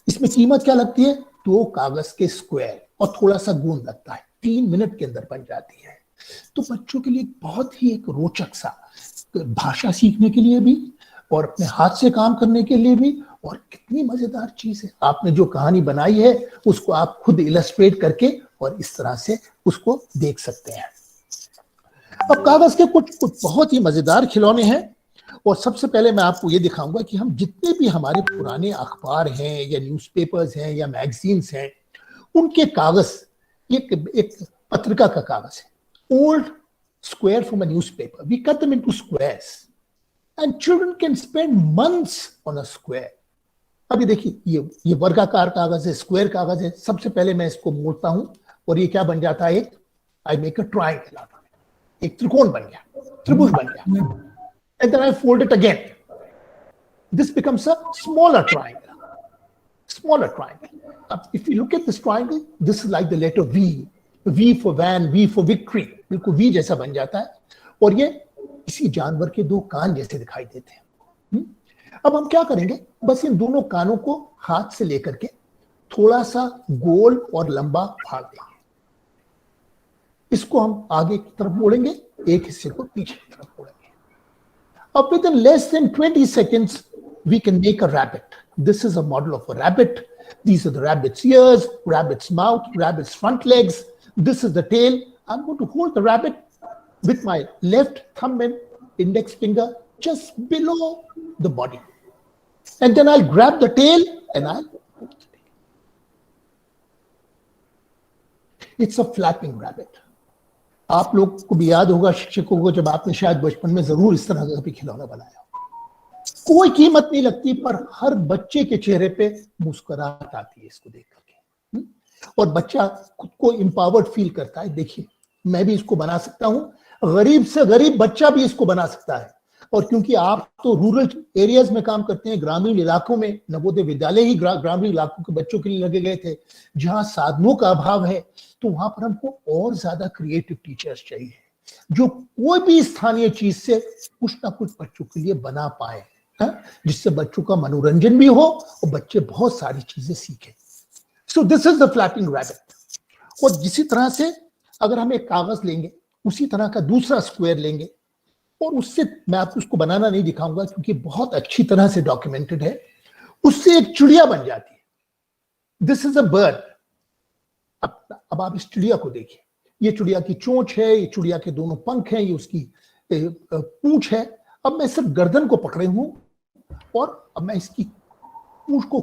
इसमें कीमत क्या लगती है? 2 कागज के स्क्वायर और थोड़ा सा गोंद लगता है। 3 मिनट के अंदर बन जाती है। तो बच्चों के लिए बहुत ही एक रोचक सा, भाषा सीखने के लिए भी और अपने हाथ से काम करने के लिए भी, और कितनी मजेदार चीज है, आपने जो कहानी बनाई है उसको आप खुद इलस्ट्रेट करके और इस तरह से उसको देख सकते हैं। अब कागज के कुछ बहुत ही मजेदार खिलौने हैं, और सबसे पहले मैं आपको ये दिखाऊंगा कि हम जितने भी हमारे पुराने अखबार हैं या न्यूज़पेपर्स हैं या मैगजीन्स हैं, उनके कागज एक पत्रिका का कागज है, old square from a newspaper, we cut them into squares and children can spend months on a square. अभी देखिए ये वर्गाकार कागज है, स्क्वायर कागज है। सबसे पहले मैं इसको मोड़ता हूं और ये क्या बन जाता है, आई मेक अ ट्रायंगल, एक त्रिकोण बन गया, त्रिभुज बन गया, and then I fold it again. This becomes a smaller triangle. Smaller triangle. If you look at this triangle, this is like the letter V. V for van, V for victory. बिल्कुल V जैसा बन जाता है, और ये किसी जानवर के दो कान जैसे दिखाई देते हैं। अब हम क्या करेंगे, बस इन दोनों कानों को हाथ से लेकर के थोड़ा सा गोल और लंबा फाड़ देंगे। इसको हम आगे की तरफ मोड़ेंगे, एक हिस्से को पीछे की तरफ मोड़ेंगे। Up within less than 20 seconds, we can make a rabbit. This is a model of a rabbit. These are the rabbit's ears, rabbit's mouth, rabbit's front legs. This is the tail. I'm going to hold the rabbit with my left thumb and index finger just below the body. And then I'll grab the tail and I'll hold the tail. It's a flapping rabbit. आप लोग को भी याद होगा, शिक्षकों को, जब आपने शायद बचपन में जरूर इस तरह का भी खिलौना बनाया हो। कोई कीमत नहीं लगती, पर हर बच्चे के चेहरे पे मुस्कुराहट आती है इसको देख करके, और बच्चा खुद को एम्पावर्ड फील करता है। देखिए, मैं भी इसको बना सकता हूं, गरीब से गरीब बच्चा भी इसको बना सकता है। और क्योंकि आप तो रूरल एरियाज में काम करते हैं, ग्रामीण इलाकों में नवोदय विद्यालय ही ग्रामीण इलाकों के बच्चों के लिए लगे गए थे, जहां साधनों का अभाव है, तो वहां पर हमको और ज्यादा क्रिएटिव टीचर्स चाहिए, जो कोई भी स्थानीय चीज से कुछ ना कुछ बच्चों के लिए बना पाए, जिससे बच्चों का मनोरंजन भी हो और बच्चे बहुत सारी चीजें सीखें। सो this is the flapping rabbit. और जिसी तरह से अगर हम एक कागज लेंगे, उसी तरह का दूसरा स्क्वायर लेंगे, और उससे मैं आपको उसको बनाना नहीं दिखाऊंगा क्योंकि बहुत अच्छी तरह से डॉक्यूमेंटेड है, उससे एक चिड़िया बन जाती है। This is a bird. अब आप इस चिड़िया को देखिए, ये चिड़िया की चोंच है, ये चिड़िया के दोनों पंख हैं, ये उसकी पूंछ है। अब मैं सिर्फ गर्दन को पकड़े हूं और अब मैं इसकी पूंछ को,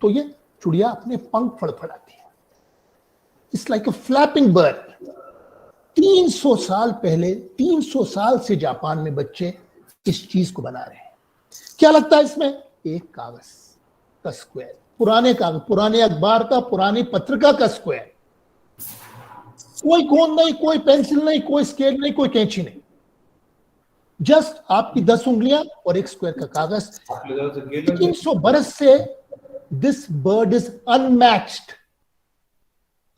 तो ये चिड़िया अपने पंख फड़फड़ाती है। It's like a flapping bird. 300 साल पहले, 300 साल से जापान में बच्चे इस चीज को बना रहे हैं। क्या लगता है इसमें? एक कागज का स्क्वायर, पुराने कागज, पुराने अखबार का, पुरानी पत्रिका का स्क्वायर। कोई गोंद नहीं, कोई पेंसिल नहीं, कोई स्केल नहीं, कोई कैंची नहीं, जस्ट आपकी 10 उंगलियां और एक स्क्वायर का कागज। 300 बरस से दिस बर्ड इज अनमैच्ड।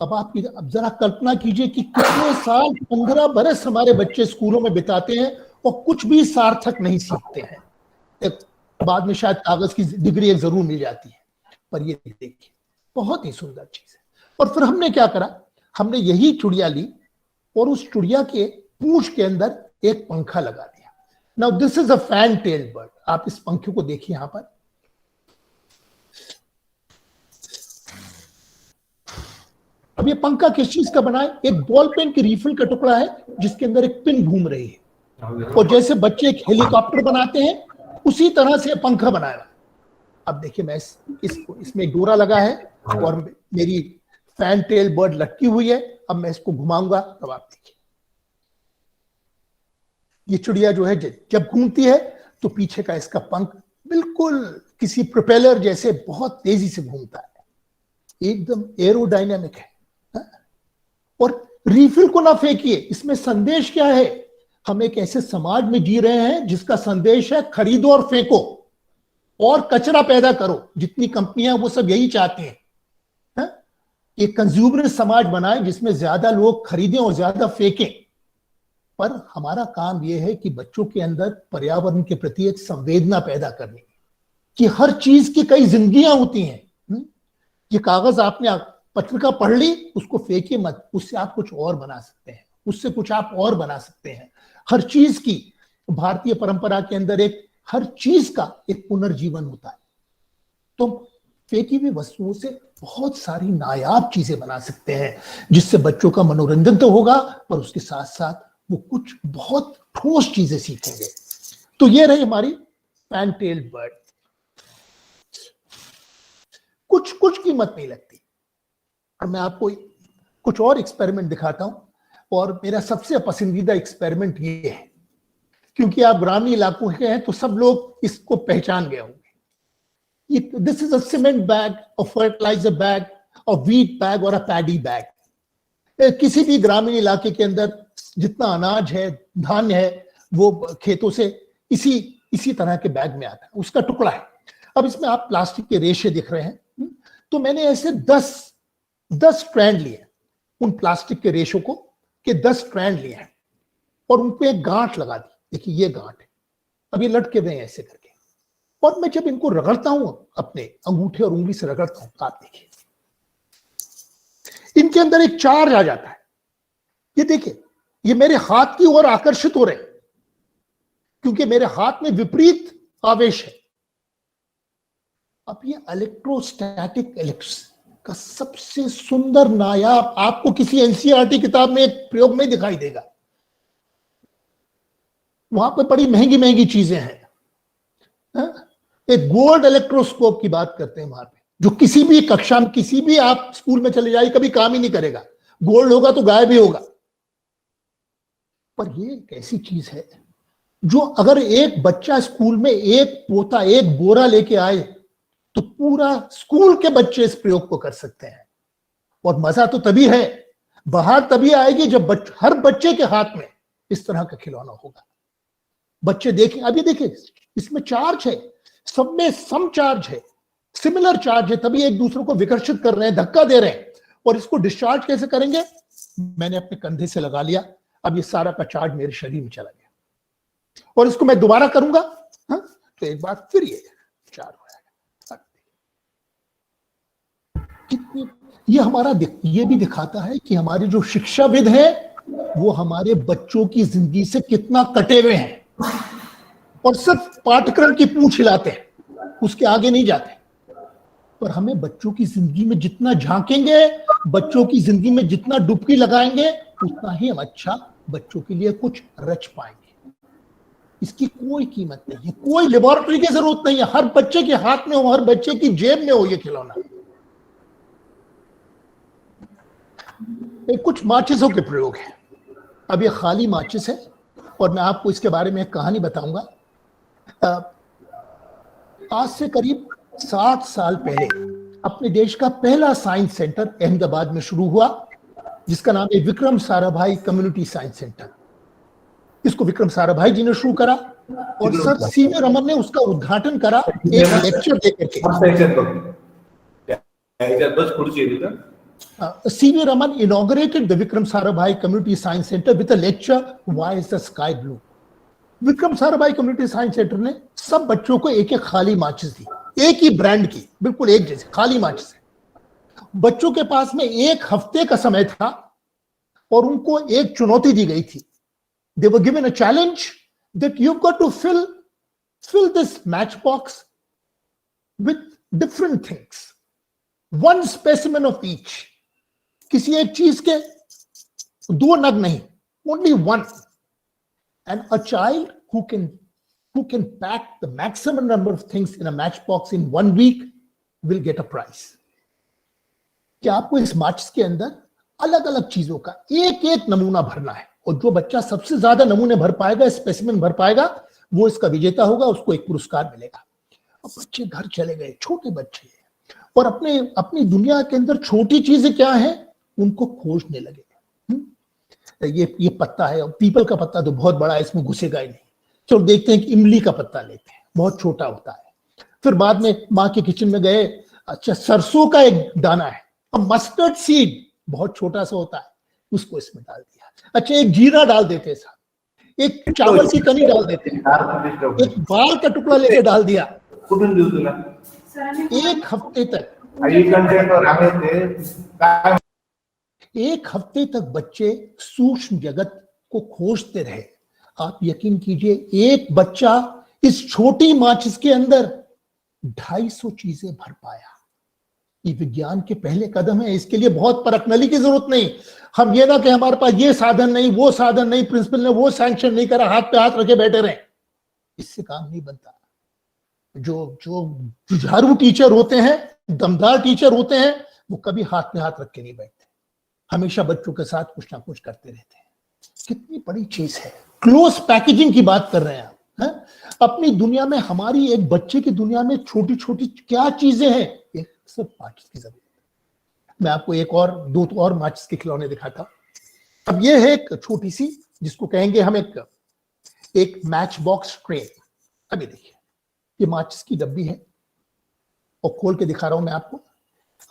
अब जरा कल्पना कीजिए कि कितने साल, 15 बरस हमारे बच्चे स्कूलों में बिताते हैं और कुछ भी सार्थक नहीं सीखते हैं। बाद में शायद कागज की डिग्री एक जरूर मिल जाती है, पर ये देखिए बहुत ही सुंदर चीज है। और फिर हमने क्या करा, हमने यही चिड़िया ली और उस चिड़िया के पूंछ के अंदर एक पंखा लगा दिया। Now this is a fan tailed bird. आप इस पंखे को देखिए यहां पर, अब ये पंखा किस चीज का बना है? एक बॉल पेन की रीफिल का टुकड़ा है जिसके अंदर एक पिन घूम रही है, और जैसे बच्चे एक हेलीकॉप्टर बनाते हैं उसी तरह से पंखा बनाया। अब देखिए, मैं इसमें एक डोरा लगा है और मेरी फैन टेल बर्ड लटकी हुई है। अब मैं इसको घुमाऊंगा, तब आप देखिए ये चिड़िया जो है जब घूमती है तो पीछे का इसका पंख बिल्कुल किसी प्रोपेलर जैसे बहुत तेजी से घूमता है, एकदम एरोडायनामिक है। और रीफिल को ना फेंकिए। इसमें संदेश क्या है? हम एक ऐसे समाज में जी रहे हैं जिसका संदेश है खरीदो और फेंको और कचरा पैदा करो। जितनी कंपनियां वो सब यही चाहती हैं, एक कंज्यूमर समाज बनाए जिसमें ज्यादा लोग खरीदें और ज्यादा फेंकें। पर हमारा काम यह है कि बच्चों के अंदर पर्यावरण के प्रति एक संवेदना पैदा करनी, कि हर चीज की कई जिंदगियां होती हैं। ये कागज आपने पत्रिका पढ़ ली, उसको फेंकिए मत, उससे आप कुछ और बना सकते हैं, उससे कुछ आप और बना सकते हैं। हर चीज की भारतीय परंपरा के अंदर एक हर चीज का एक पुनर्जीवन होता है। तो फेंकी हुई वस्तुओं से बहुत सारी नायाब चीजें बना सकते हैं, जिससे बच्चों का मनोरंजन तो होगा, पर उसके साथ साथ वो कुछ बहुत ठोस चीजें सीखेंगे। तो ये रही हमारी पैनटेल्ड बर्ड। कुछ कुछ कीमत नहीं लगती। और मैं आपको कुछ और एक्सपेरिमेंट दिखाता हूं, और मेरा सबसे पसंदीदा एक्सपेरिमेंट ये है, क्योंकि आप ग्रामीण इलाकों के हैं तो सब लोग इसको पहचान गए होंगे। This is a cement bag, a fertiliser bag, a wheat bag और अ पैडी बैग। किसी भी ग्रामीण इलाके के अंदर जितना अनाज है, धान्य है, वो खेतों से इसी तरह के बैग में आता है, उसका टुकड़ा है। अब इसमें आप प्लास्टिक के रेशे दिख रहे हैं। तो मैंने ऐसे 10 स्ट्रैंड लिए, उन प्लास्टिक के रेशों को के 10 स्ट्रैंड लिए हैं, और उन पे एक गांठ लगा दी। देखिए ये गांठ है, अब ये लटके हुए हैं ऐसे करके। और मैं जब इनको रगड़ता हूं, अपने अंगूठे और उंगली से रगड़ता हूं, आप देखिए इनके अंदर एक चार्ज आ जाता है। ये देखिए, ये मेरे हाथ की ओर आकर्षित हो रहे हैं, क्योंकि मेरे हाथ में विपरीत आवेश है। अब ये इलेक्ट्रोस्टैटिक का सबसे सुंदर नायाब, आपको किसी एनसीईआरटी किताब में एक प्रयोग में दिखाई देगा। वहां पर बड़ी महंगी महंगी चीजें हैं। एक गोल्ड इलेक्ट्रोस्कोप की बात करते हैं वहां पे, जो किसी भी कक्षा में, किसी भी आप स्कूल में चले जाइए, कभी काम ही नहीं करेगा। गोल्ड होगा तो गायब ही होगा। पर ये एक ऐसी चीज है जो अगर एक बच्चा स्कूल में एक बोरा लेके आए, तो पूरा स्कूल के बच्चे इस प्रयोग को कर सकते हैं। और मजा तो तभी है, बाहर तभी आएगी जब हर बच्चे के हाथ में इस तरह का खिलौना होगा। बच्चे देखें, अभी देखिए इसमें चार्ज है, सब में सम चार्ज है, सिमिलर चार्ज है, तभी एक दूसरे को विकर्षित कर रहे हैं, धक्का दे रहे हैं। और इसको डिस्चार्ज कैसे करेंगे? मैंने अपने कंधे से लगा लिया, अब ये सारा का चार्ज मेरे शरीर में चला गया। और इसको मैं दोबारा करूंगा, तो एक बार फिर ये चार्ज हो जाएगा। कितनी ये हमारा ये भी दिखाता है कि हमारे जो शिक्षाविद हैं वो हमारे बच्चों की जिंदगी से कितना कटे हुए हैं, और सिर्फ पाठ्यक्रम की पूंछ हिलाते हैं, उसके आगे नहीं जाते। पर हमें बच्चों की जिंदगी में जितना झांकेंगे, बच्चों की जिंदगी में जितना डुबकी लगाएंगे, उतना ही हम अच्छा बच्चों के लिए कुछ रच पाएंगे। इसकी कोई कीमत नहीं है, कोई लेबोरेटरी की जरूरत नहीं है, हर बच्चे के हाथ में हो, हर बच्चे की जेब में हो ये खिलौना। कुछ माचिसों के प्रयोग है। अब ये खाली माचिस है, और मैं आपको इसके बारे में एक कहानी बताऊंगा। आज से करीब 60 साल पहले अपने देश का पहला साइंस सेंटर अहमदाबाद में शुरू हुआ, जिसका नाम है Vikram Sarabhai community science centre. इसको विक्रम साराभाई जी ने शुरू करा, और सर सीवी रमन ने उसका उद्घाटन करा एक लेक्चर देकर के। C.V. Raman inaugurated the Vikram Sarabhai Community Science Center with a lecture, Why is the Sky Blue? Vikram Sarabhai community science centre ने सब बच्चों को एक एक खाली माचिस दी, एक ही ब्रांड की, बिल्कुल एक जैसी खाली माचिस है। बच्चों के पास में 1 हफ्ते का समय था, और उनको एक चुनौती दी गई थी। They were given a challenge that you've got to fill this matchbox with different things, one specimen of each. किसी एक चीज के 2 नग नहीं, only one. And a child who can pack the maximum number of things in a matchbox in 1 week will get a prize. कि आपको इस माचिस के अंदर अलग अलग चीजों का एक एक नमूना भरना है, और जो बच्चा सबसे ज्यादा नमूने भर पाएगा, स्पेसिमेन भर पाएगा, वो इसका विजेता होगा, उसको एक पुरस्कार मिलेगा। अब बच्चे घर चले गए, छोटे बच्चे, और अपनी दुनिया के अंदर छोटी चीजें क्या है उनको खोजने लगे। ये पत्ता है, पीपल का पत्ता तो बहुत बड़ा है, इसमें घुसेगा ही नहीं। चलो देखते हैं कि इमली का पत्ता लेते हैं, बहुत छोटा होता है। फिर बाद में माँ के किचन में गए, अच्छा सरसों का एक दाना है, अब मस्टर्ड सीड बहुत छोटा सा होता है, उसको इसमें डाल दिया। अच्छा एक जीरा डाल देते हैं साथ, एक चावल की कनी डाल देते हैं, एक बाल का टुकड़ा लेके डाल दिया। एक हफ्ते तक बच्चे सूक्ष्म जगत को खोजते रहे। आप यकीन कीजिए, एक बच्चा इस छोटी माचिस के अंदर 250 चीजें भर पाया। ये विज्ञान के पहले कदम है। इसके लिए बहुत परखनली की जरूरत नहीं। हम ये ना कि हमारे पास ये साधन नहीं, वो साधन नहीं, प्रिंसिपल ने वो सैंक्शन नहीं करा, हाथ पे हाथ रखे बैठे रहे, इससे काम नहीं बनता। जो जुझारू टीचर होते हैं, दमदार टीचर होते हैं, वो कभी हाथ में हाथ रख के नहीं बैठते, हमेशा बच्चों के साथ कुछ ना कुछ करते रहते हैं। कितनी बड़ी चीज है। क्लोज पैकेजिंग की बात कर रहे हैं आप, है? अपनी दुनिया में, हमारी एक बच्चे की दुनिया में छोटी छोटी क्या चीजें हैं, ये सब माचिस की जरूरत है। मैं आपको दो और माचिस के खिलौने दिखाता हूं। अब ये है एक छोटी सी, जिसको कहेंगे हम एक मैच बॉक्स ट्रेन। अभी देखिए, ये माचिस की डब्बी है और खोल के दिखा रहा हूं मैं आपको।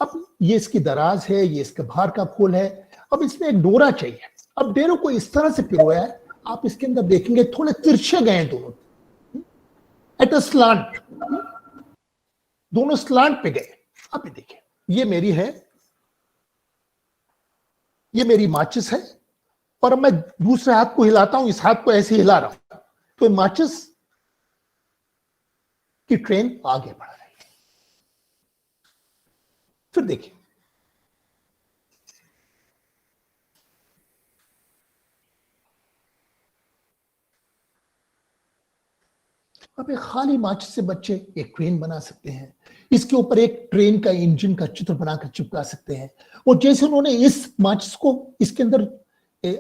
अब ये इसकी दराज है, ये इसके बाहर का खोल है। अब इसमें एक डोरा चाहिए। अब डेरों को इस तरह से पिरोया है, आप इसके अंदर देखेंगे थोड़े तिरछे गए हैं दोनों, एट अ स्लांट, दोनों स्लांट पे गए। अब ये देखिए, ये मेरी है, ये मेरी माचिस है, और अब मैं दूसरे हाथ को हिलाता हूं, इस हाथ को ऐसे हिला रहा हूं, तो माचिस की ट्रेन आगे बढ़ रही है। फिर देखिए, अब एक खाली माचिस से बच्चे एक ट्रेन बना सकते हैं। इसके ऊपर एक ट्रेन का इंजन का चित्र बनाकर चिपका सकते हैं। और जैसे उन्होंने इस माचिस को इसके अंदर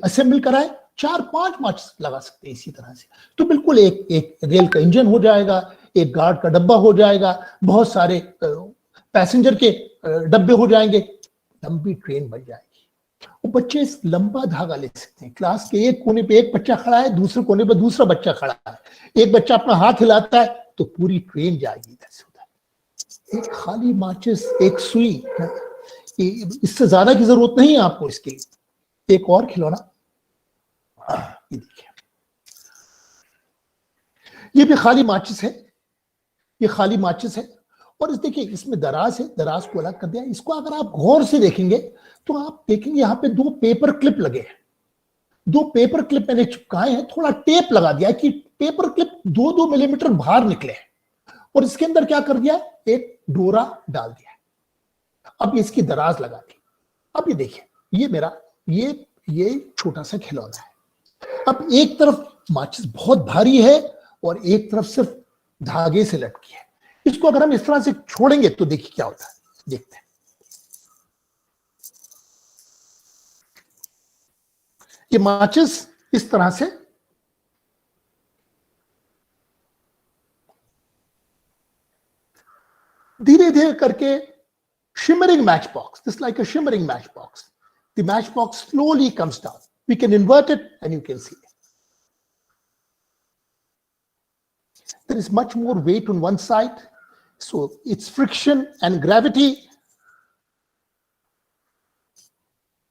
असेंबल कराए, 4-5 माचिस लगा सकते हैं इसी तरह से। तो बिल्कुल एक रेल का इंजन हो जाएगा, एक गार्ड का डब्बा हो जाएगा, बहुत सारे पैसेंजर के डब्बे हो जाएंगे, लंबी ट्रेन बन जाएगी। वो बच्चे इस लंबा धागा ले सकते हैं। क्लास के एक कोने पे एक बच्चा खड़ा है, दूसरे कोने पे दूसरा बच्चा खड़ा है, एक बच्चा अपना हाथ हिलाता है तो पूरी ट्रेन जाएगी इधर से उधर। एक खाली माचिस, एक सुई, इससे ज्यादा की जरूरत नहीं है आपको इसके लिए। एक और खिलौना, ये देखिए, ये भी खाली माचिस है, ये खाली माचिस है। और इस देखिए, इसमें दराज है, दराज को अलग कर दिया। इसको अगर आप गौर से देखेंगे तो आप देखेंगे यहां पे 2 पेपर क्लिप लगे हैं। 2 पेपर क्लिप मैंने चिपकाए हैं, थोड़ा टेप लगा दिया कि पेपर क्लिप 2-2 मिलीमीटर बाहर निकले। और इसके अंदर क्या कर दिया, एक डोरा डाल दिया। अब इसकी दराज लगा दी। अब ये देखिए, ये मेरा ये छोटा सा खिलौना है। अब एक तरफ माचिस बहुत भारी है और एक तरफ सिर्फ धागे से लटकी है। इसको अगर हम इस तरह से छोड़ेंगे तो देखिए क्या होता है, देखते हैं। ये माचिस इस तरह से धीरे धीरे करके shimmering matchbox, just like a shimmering matchbox. The matchbox slowly comes down. We can invert it and you can see it. There is much more weight on one side, so it's friction and gravity.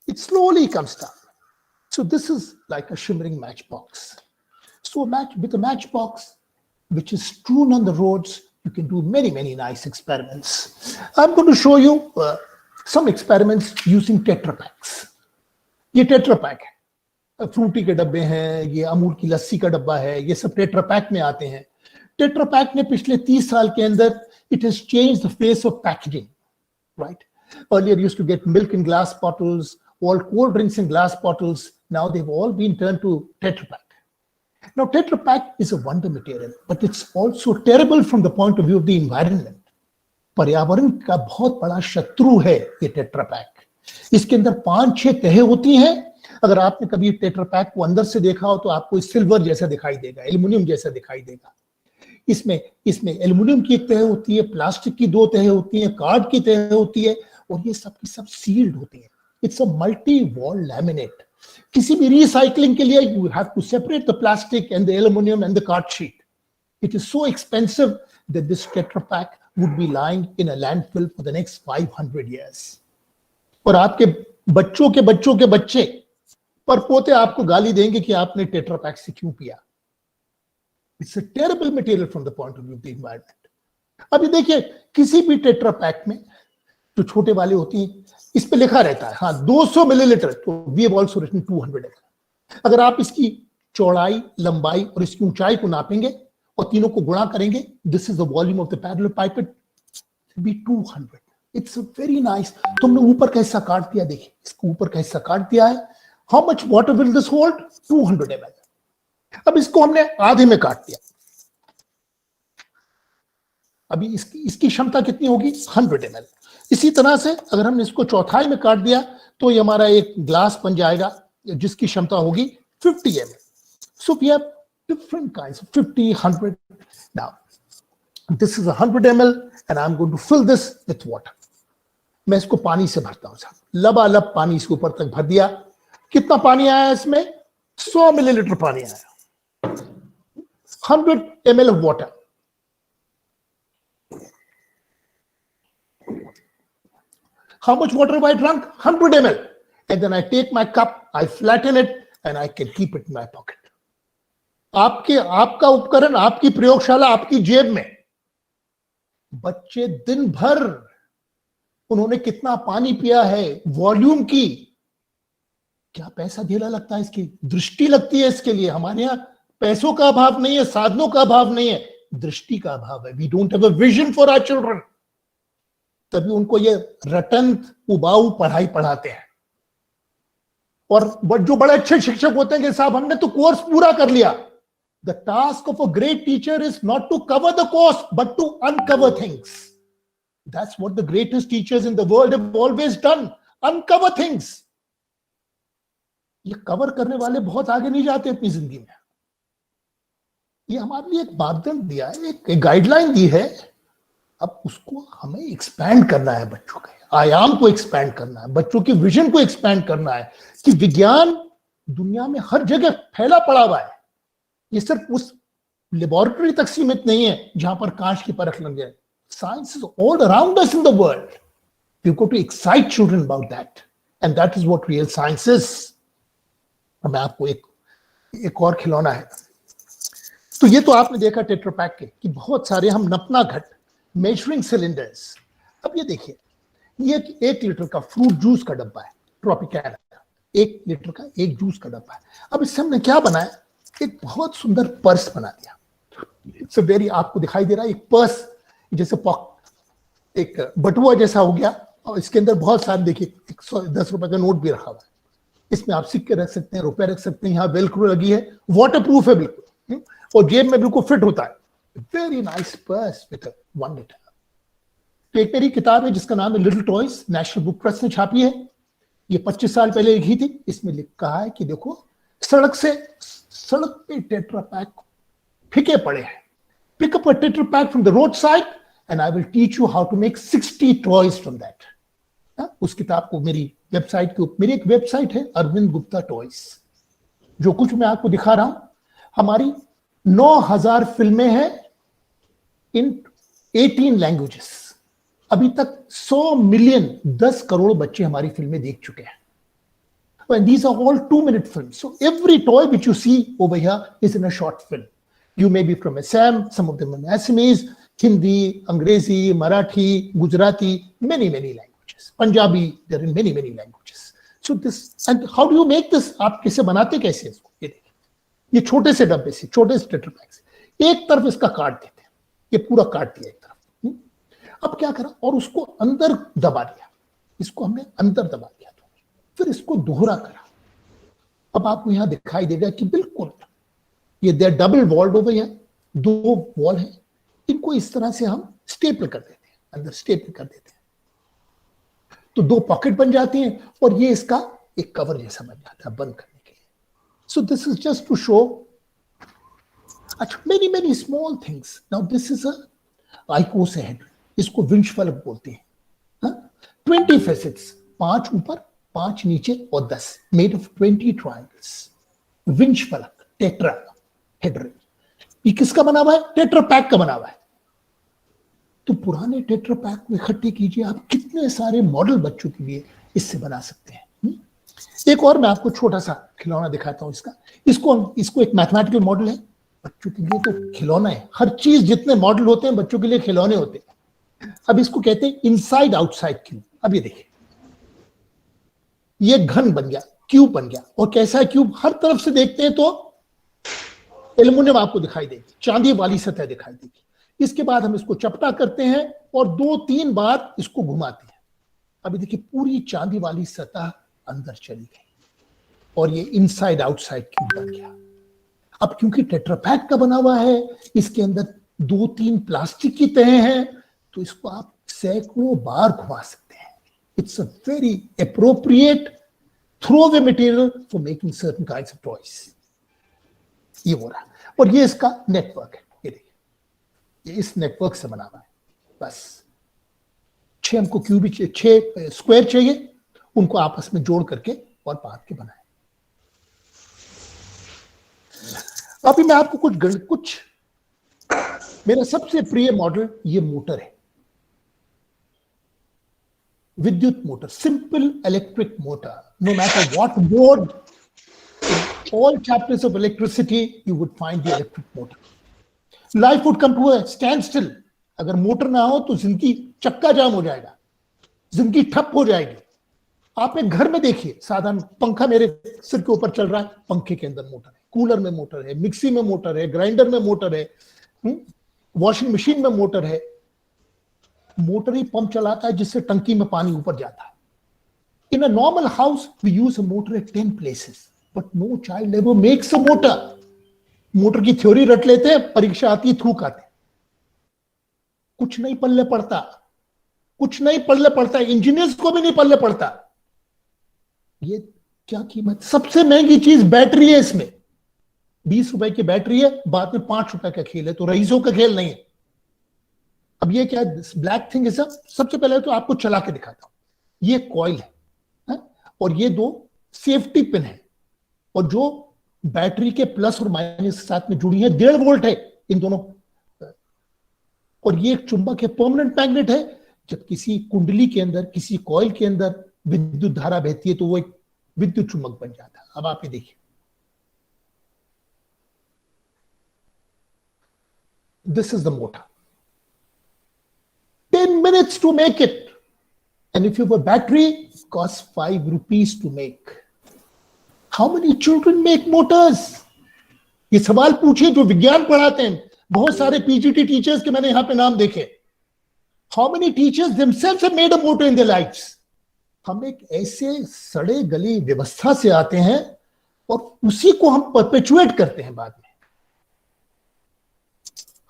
It slowly comes down. So this is like a shimmering matchbox. So with a matchbox, which is strewn on the roads, you can do many, many nice experiments. I'm going to show you some experiments using Tetra Paks. ये Tetra Pak है, Frooti के डब्बे हैं, ये अमूल की लस्सी का डब्बा है, ये सब Tetra Pak में आते हैं। Tetra Pak ने पिछले 30 साल के अंदर, it has changed the face of packaging, right? Earlier you used to get milk in glass bottles, all cold drinks in glass bottles. Now they've all been turned to Tetra Pak. Now, Tetra Pak is a wonder material, but it's also terrible from the point of view of the environment. पर्यावरण का बहुत बड़ा शत्रु है ये tetra pack. इसके अंदर 5-6 तहें होती हैं। अगर आपने कभी टेट्रा पैक को अंदर से देखा हो तो आपको सिल्वर जैसा दिखाई देगा, एल्युमिनियम जैसा दिखाई देगा। इसमें एल्युमिनियम की एक तह होती है, प्लास्टिक की 2 तहें होती हैं, कार्ड की तह होती है, और ये सब की सब सील्ड होती है। It's a multi wall laminate. किसी भी रिसाइकलिंग के लिए you have to separate the plastic and the aluminum and the card sheet. It is so expensive that this Tetra Pak would be lying in a landfill for the next 500 years. और आपके बच्चों के बच्चों के बच्चे पर पोते आपको गाली देंगे कि आपने टेट्रा पैक से क्यों पिया। It's a terrible material from the point of view of the environment. अभी देखिए, किसी भी टेट्रा पैक में जो छोटे वाले होती हैं, इस पे लिखा रहता है हाँ 200 मिलीलीटर, तो we have also written 200 ml. अगर आप इसकी चौड़ाई, लंबाई और इसकी ऊंचाई को नापेंगे और तीनों को गुणा करेंगे, this is the volume of the parallelepiped, B 200. It's very nice. तुमने ऊपर का हिस्सा काट दिया, देखिए इसको ऊपर का हिस्सा काट दिया है. How much water will this hold? 200 ml. अब इसको हमने आधे में काट दिया. अभी इसकी क्षमता कितनी होगी? 100 ml. इसी तरह से अगर हमने इसको चौथाई में काट दिया तो ये हमारा एक ग्लास बन जाएगा जिसकी क्षमता होगी 50 ml. So we have different kinds of 50, 100. Now, this is 100 ml and I'm going to fill this with water. मैं इसको पानी से भरता हूं साहब. लबालब पानी इसके ऊपर तक भर दिया. कितना पानी आया इसमें? 100 मिलीलीटर पानी आया. 100 ml of water. How much water have I drunk? 100 ml. And then I take my cup, I flatten it, and I can keep it in my pocket. आपका उपकरण, आपकी प्रयोगशाला, आपकी जेब में. बच्चे दिन भर उन्होंने कितना पानी पिया है, वॉल्यूम की क्या पैसा धेला लगता है इसकी, दृष्टि लगती है इसके लिए. हमारे यहाँ पैसों का अभाव नहीं है, साधनों का अभाव नहीं है, दृष्टि का अभाव है. We don't have a vision for our children. तभी उनको ये रटंत उबाऊ पढ़ाई पढ़ाते हैं. और जो बड़े अच्छे शिक्षक होते हैं कि साहब हमने तो कोर्स पूरा कर लिया. The task of a great teacher is not to cover the course, but to uncover things. That's what the greatest teachers in the world have always done. Uncover things. ये कवर करने वाले बहुत आगे नहीं जाते अपनी जिंदगी में. ये हमारे लिए एक मापदंड दिया है, एक गाइडलाइन दी है. अब उसको हमें एक्सपैंड करना है, बच्चों के आयाम को एक्सपैंड करना है, बच्चों की विजन को एक्सपैंड करना है कि विज्ञान दुनिया में हर जगह फैला पड़ा हुआ है. ये सिर्फ उस लेबोरेटरी तक सीमित नहीं है जहां पर कांच की परख लग जाए. Science is all around us in the world. We go to excite children about that, and that is what real science is. मैं आपको एक और खिलौना है. तो ये तो आपने देखा टेट्रा पैक के कि बहुत सारे हम नपना घट मेजरिंग सिलेंडर्स. अब ये देखिए, ये 1 लीटर का फ्रूट जूस का डब्बा है, ट्रॉपिकैना का 1 लीटर का एक जूस का डब्बा है. अब इससे हमने क्या बनाया, एक बहुत सुंदर पर्स बना दिया. इट्स अ वेरी, आपको दिखाई दे रहा है एक पर्स जैसे एक बटुआ जैसा हो गया, और इसके अंदर बहुत सारे देखिए 110 रुपए का नोट भी रखा हुआ है. इसमें आप सिक्के रख सकते हैं, रुपए रख सकते हैं. यहाँ वेलक्रो लगी है, वाटर प्रूफ है बिल्कुल, और जेब में बिल्कुल फिट होता है. Very nice purse with 1 litre. तो एक मेरी किताब है जिसका नाम है little toys, national book trust ने छापी है. ये 25 साल पहले लिखी थी. इसमें लिखा है कि देखो सड़क पे टेट्रा पैक फेंके पड़े हैं. Pick up a Tetra Pak from the road side and I will teach you how to make 60 toys from that. उस किताब को मेरी वेबसाइट के, मेरी एक वेबसाइट है अरविंद गुप्ता टॉयज. जो कुछ मैं आपको दिखा रहा हूं, हमारी 9000 फिल्में हैं इन 18 लैंग्वेजेस. अभी तक 100 मिलियन 10 करोड़ बच्चे हमारी फिल्में देख चुके हैं. And these are all 2-minute films. So every toy which you see over here is in a short film. You may be from Assam, some of them in Assamese, Hindi, Angrezi, Marathi, Gujarati, many languages. Punjabi, they're in many languages. So this, and how do you make this? आप कैसे बनाते कैसे इसको? ये देखिए, ये छोटे से डब्बे से, छोटे से टेट्रा पैक से एक तरफ इसका काट देते हैं. ये पूरा काट दिया एक तरफ. अब क्या करा, और उसको अंदर दबा दिया. इसको हमने अंदर दबा दिया, फिर इसको दोहरा करा. अब आपको यहां दिखाई देगा कि बिल्कुल ये दे डबल वॉल्ड ओवर है, 2 वॉल है. इनको इस तरह से हम स्टेपल कर देते हैं, अंदर स्टेपल कर देते हैं, तो 2 पॉकेट बन जाती हैं, और ये इसका एक कवर जैसा बन जाता है बंद करने के लिए. So this is just to show many small things. Now this is a icosahedron, इसको विंच फलक बोलते हैं. 20 फेसेट्स, 5 ऊपर 5 नीचे और 10, मेड ऑफ 20 ट्रायंगल्स. विंच फलक, टेट्रा हेड्रन. ये किसका बना हुआ है? टेट्रा पैक का बना हुआ है. तो पुराने टेट्रा पैक को इकट्ठे कीजिए, आप कितने सारे मॉडल बच्चों के लिए इससे बना सकते हैं. एक और मैं आपको छोटा सा खिलौना दिखाता हूं. इसको एक मैथमेटिकल मॉडल है. बच्चों के लिए तो खिलौना है, हर चीज जितने मॉडल होते हैं बच्चों के लिए खिलौने होते हैं. अब इसको कहते हैं इनसाइड आउटसाइड क्यूब. अब ये देखिए, ये घन बन गया, क्यूब बन गया. और कैसा है क्यूब? हर तरफ से देखते हैं तो एल्युमिनियम आपको दिखाई देगी, चांदी वाली सतह दिखाई देगी। इसके बाद हम इसको चपटा करते हैं और 2-3 बार इसको घुमाते हैं। अभी देखिए पूरी चांदी वाली सतह अंदर चली गई और ये इनसाइड आउटसाइड क्यूब बन गया। अब क्योंकि टेट्रापैक का बना हुआ है, इसके अंदर 2-3 प्लास्टिक की तहें हैं, तो इसको आप सैकड़ों बार घुमा सकते हैं। It's a very appropriate throwaway material for making certain kinds of toys. ये हो रहा है और ये इसका नेटवर्क है। ये देखिए, ये इस नेटवर्क से बना हुआ है। बस 6 हमको क्यूबिक 6 स्क्वायर चाहिए, उनको आपस में जोड़ करके और बांध के बनाए। अभी मैं आपको कुछ मेरा सबसे प्रिय मॉडल ये मोटर है, विद्युत motor, simple electric motor. No matter what mode, all chapters of electricity you would find the electric motor. Life would come to a standstill. अगर मोटर ना हो तो जिंदगी चक्का जाम हो जाएगा, जिंदगी ठप हो जाएगी। आप एक घर में देखिए, साधारण पंखा मेरे सिर के ऊपर चल रहा है, पंखे के अंदर मोटर है, कूलर में मोटर है, मिक्सी में मोटर है, ग्राइंडर में मोटर है, वॉशिंग मशीन में मोटर है। मोटर ही पंप चलाता है जिससे टंकी में पानी ऊपर जाता है। In a normal house we use a motor at 10 places. But no child ever makes a motor. Motor की थ्योरी रट लेते हैं, परीक्षा आती थूक आते, कुछ नहीं पल्ले पड़ता, कुछ नहीं पल्ले पड़ता, इंजीनियर्स को भी नहीं पल्ले पड़ता। ये क्या कीमत, सबसे महंगी चीज बैटरी है इसमें। 20 रुपए की बैटरी है, बाद में 5 रुपए का खेल है, तो रईसों का खेल नहीं है। अब ये क्या ब्लैक थिंग है, सबसे पहले तो आपको चला के दिखाता हूं। ये कॉइल है और ये 2 सेफ्टी पिन है, और जो बैटरी के प्लस और माइनस के साथ में जुड़ी है 1.5 वोल्ट है इन दोनों, और ये एक चुंबक है, परमानेंट मैग्नेट है। जब किसी कुंडली के अंदर, किसी कॉइल के अंदर विद्युत धारा बहती है तो वो एक विद्युत चुंबक बन जाता है। अब आप ये देखिए, this is the motor, 10 minutes to make it, and if you have a battery, it costs 5 rupees to make. How many children make motors? ये सवाल पूछिए जो विज्ञान पढ़ाते हैं। बहुत सारे पीजीटी टीचर्स के मैंने यहां पे नाम देखे। How many teachers themselves have made a motor in their lives? हम एक ऐसे सड़े गली व्यवस्था से आते हैं और उसी को हम परपेचुएट करते हैं बाद में।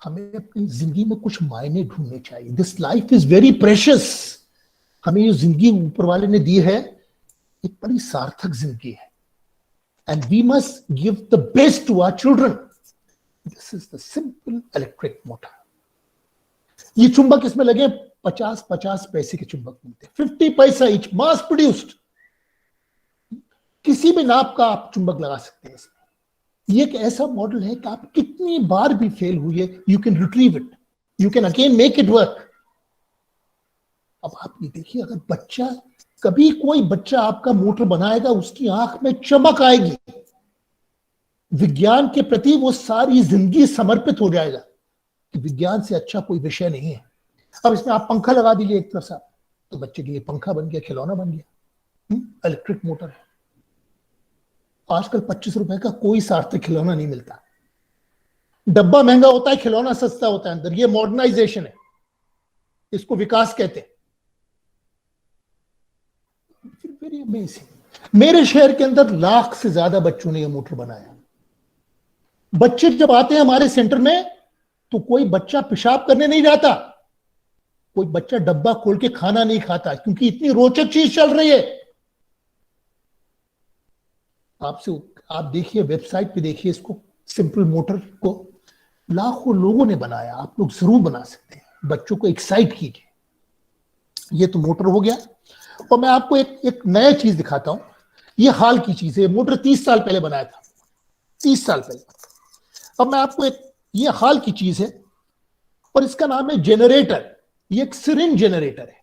हमें अपनी जिंदगी में कुछ मायने ढूंढने चाहिए। This life is very precious. हमें ये जिंदगी ऊपर वाले ने दी है, एक बड़ी सार्थक जिंदगी है। And we must give the best to our children. This is the simple electric motor. ये चुंबक इसमें लगे 50 पैसे के चुंबक मिलते हैं, 50 पैसा ईच, मास प्रोड्यूस्ड। किसी भी नाप का आप चुंबक लगा सकते हैं इसमें। ये एक ऐसा मॉडल है कि आप कितनी बार भी फेल हुए, you can retrieve it, you can again make it work. अब आप ये देखिए, अगर बच्चा, कभी कोई बच्चा आपका मोटर बनाएगा, उसकी आंख में चमक आएगी, विज्ञान के प्रति वो सारी जिंदगी समर्पित हो जाएगा कि विज्ञान से अच्छा कोई विषय नहीं है। अब इसमें आप पंखा लगा दीजिए एक तरफ से, तो बच्चे के लिए पंखा बन गया, खिलौना बन गया। इलेक्ट्रिक मोटर है। आजकल 25 रुपए का कोई सार्थक खिलौना नहीं मिलता। डब्बा महंगा होता है, खिलौना सस्ता होता है अंदर। ये मॉडर्नाइजेशन है, इसको विकास कहते हैं। Very amazing. मेरे शहर के अंदर 1 लाख से ज्यादा बच्चों ने ये मोटर बनाया। बच्चे जब आते हैं हमारे सेंटर में, तो कोई बच्चा पेशाब करने नहीं जाता, कोई बच्चा डब्बा खोल के खाना नहीं खाता, क्योंकि इतनी रोचक चीज चल रही है। आप देखिए, वेबसाइट पे देखिए इसको, सिंपल मोटर को लाखों लोगों ने बनाया। आप लोग जरूर बना सकते हैं, बच्चों को एक्साइट कीजिए। ये तो मोटर हो गया, और मैं आपको एक नया चीज दिखाता हूं। ये हाल की चीज है, मोटर 30 साल पहले बनाया था, 30 साल पहले। अब मैं आपको ये हाल की चीज है, और इसका नाम है जनरेटर। ये एक सिरिंज जनरेटर है।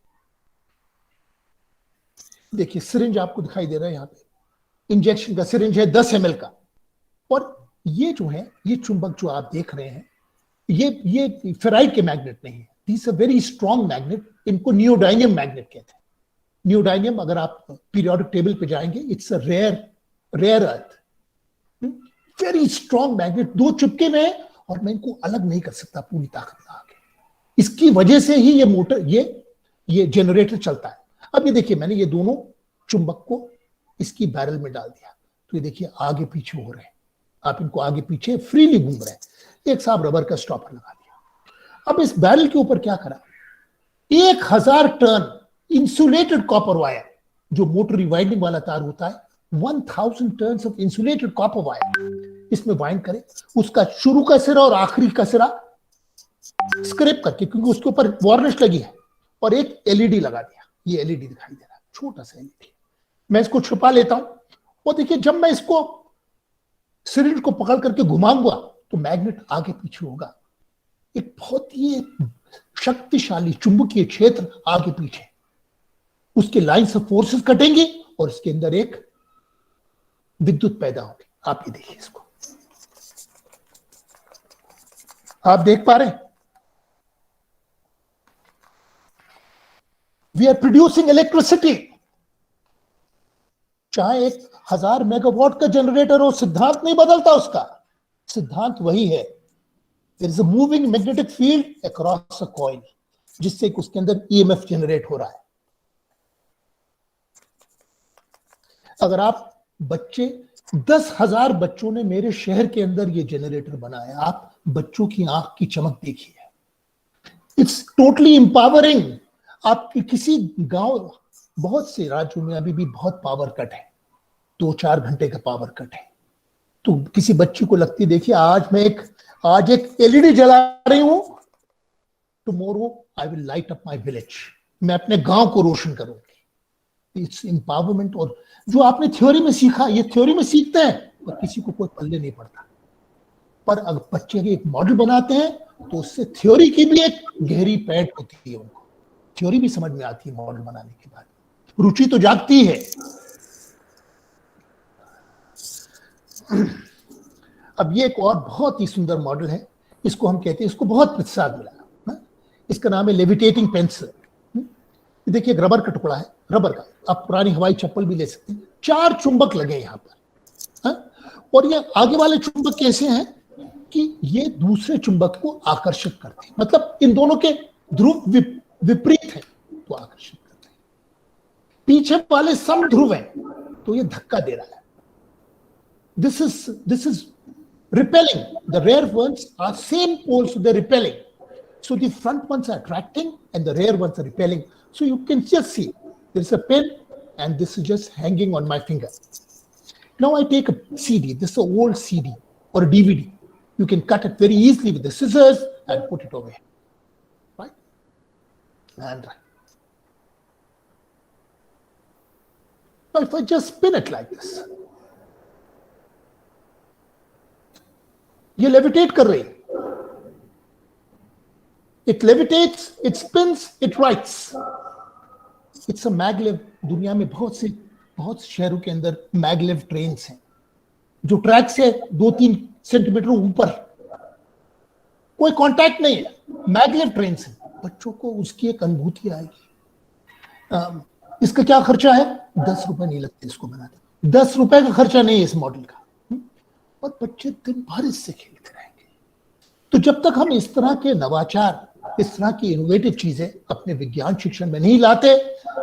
देखिए सिरिंज आपको दिखाई दे रहा है, यहां पे इंजेक्शन का सिरिंज है 10 ml का। और ये जो है, ये चुंबक जो आप देख रहे हैं, ये फेराइट के मैग्नेट नहीं है, this a very strong magnet. इनको नियोडाइनियम मैग्नेट कहते हैं। नियोडाइनियम, अगर आप पीरियोडिक टेबल पे जाएंगे, it's a rare earth. Very strong magnet, दो चिपके में हैं और मैं इनको अलग नहीं कर सकता पूरी ताकत लगा के। इसकी वजह से ही ये मोटर, ये जनरेटर चलता है। अब ये देखिए, मैंने ये दोनों चुंबक को इसकी बैरल में डाल दिया, तो ये देखिए आगे पीछे हो रहे हैं, आप इनको आगे पीछे फ्रीली घूम रहे हैं। एक साहब रबर का स्टॉपर लगा दिया। अब इस बैरल के ऊपर क्या करा, 1000 टन इंसुलेटेड कॉपर वायर, जो मोटर रिवाइंडिंग वाला तार होता है, 1000 ton of insulated copper wire इसमें वाइंड करे। उसका शुरू का सिरा और आखिरी का सिरा स्क्रैप करके, क्योंकि उसके ऊपर वार्निश लगी है, और एक एलईडी लगा दिया। ये एलईडी दिखाई दे रहा है, छोटा सा एलईडी। मैं इसको छुपा लेता हूं, और देखिए जब मैं इसको सिरिंज को पकड़ करके घुमाऊंगा तो मैग्नेट आगे पीछे होगा। एक बहुत ही शक्तिशाली चुंबकीय क्षेत्र आगे पीछे, उसके लाइन्स ऑफ फोर्सेस कटेंगे और इसके अंदर एक विद्युत पैदा होगी। आप ये देखिए, इसको आप देख पा रहे हैं, वी आर प्रोड्यूसिंग इलेक्ट्रिसिटी। चाहे 1000 मेगावाट का जनरेटर हो, सिद्धांत नहीं बदलता उसका, सिद्धांत वही है। There is a moving magnetic field across a coil, जिससे उसके अंदर ईएमएफ जनरेट हो रहा है। अगर आप बच्चे, 10,000 बच्चों ने मेरे शहर के अंदर ये जनरेटर बनाया, आप बच्चों की आंख की चमक देखिए, इट्स टोटली एम्पावरिंग। आपकी किसी गांव, बहुत से राज्यों में अभी भी बहुत पावर कट है, 2-4 घंटे का पावर कट है, तो किसी बच्ची को लगती, देखिए आज एक एलईडी जला रही हूं, tomorrow I will light up my village, मैं अपने गांव को रोशन करूंगी। It's empowerment. और जो आपने थ्योरी में सीखा, ये थ्योरी में सीखते हैं और किसी को कोई पल्ले नहीं पड़ता, पर अगर बच्चे के एक मॉडल बनाते हैं तो उससे थ्योरी की भी एक गहरी पैठ होती है, उनको थ्योरी भी समझ में आती है मॉडल बनाने के बाद, रुचि तो जागती है। अब ये एक और बहुत ही सुंदर मॉडल है, इसको हम कहते हैं, इसको बहुत प्रतिसाद मिला है। इसका नाम है लेविटेटिंग पेंसिल। देखिए एक रबर का टुकड़ा है, रबर का, आप पुरानी हवाई चप्पल भी ले सकते हैं। 4 चुंबक लगे यहां पर, और ये आगे वाले चुंबक कैसे हैं कि ये दूसरे चुंबक को आकर्षित करते हैं, मतलब इन दोनों के ध्रुव विपरीत है तो आकर्षित करते हैं। पीछे वाले समध्रुव हैं तो ये धक्का दे रहा है। This is repelling. The rear ones are same poles, so they're repelling. So the front ones are attracting and the rear ones are repelling. So you can just see there's a pen and this is just hanging on my finger. Now I take a CD. This is an old CD or a DVD. You can cut it very easily with the scissors and put it over here. Right? And right. Now if I just spin it like this, ये levitate कर रही है, it levitates, it spins, it rights. It's a maglev. दुनिया में बहुत शहरों के अंदर मैगलेव ट्रेन्स हैं जो ट्रैक से 2-3 सेंटीमीटर ऊपर, कोई कांटेक्ट नहीं है, मैगलेव ट्रेन्स हैं। बच्चों को उसकी एक अनुभूति आएगी। इसका क्या खर्चा है? 10 रुपए नहीं लगते इसको बनाते, 10 रुपए का खर्चा नहीं है इस मॉडल का, और बच्चे दिन भर इससे खेलते रहेंगे। तो जब तक हम इस तरह के नवाचार, इस तरह की इनोवेटिव चीजें अपने विज्ञान शिक्षण में नहीं लाते,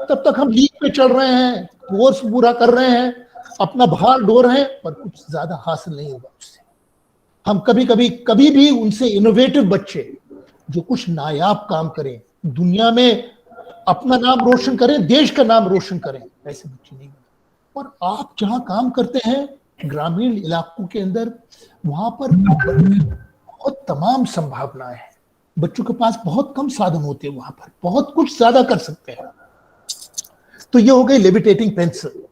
तब तक हम लीक पे चल रहे हैं, कोर्स पूरा कर रहे हैं, अपना भार ढो रहे हैं, पर कुछ ज्यादा हासिल नहीं होगा उससे। हम कभी भी उनसे इनोवेटिव बच्चे जो कुछ नायाब काम करें, दुनिया में अपना नाम रोशन करें, देश का नाम रोशन करें, ऐसे बच्चे नहीं बने। और आप जहां काम करते हैं ग्रामीण इलाकों के अंदर, वहां पर बहुत तमाम संभावनाएं हैं। बच्चों के पास बहुत कम साधन होते हैं, वहां पर बहुत कुछ ज्यादा कर सकते हैं। तो ये हो गई लेविटेटिंग पेंसिल।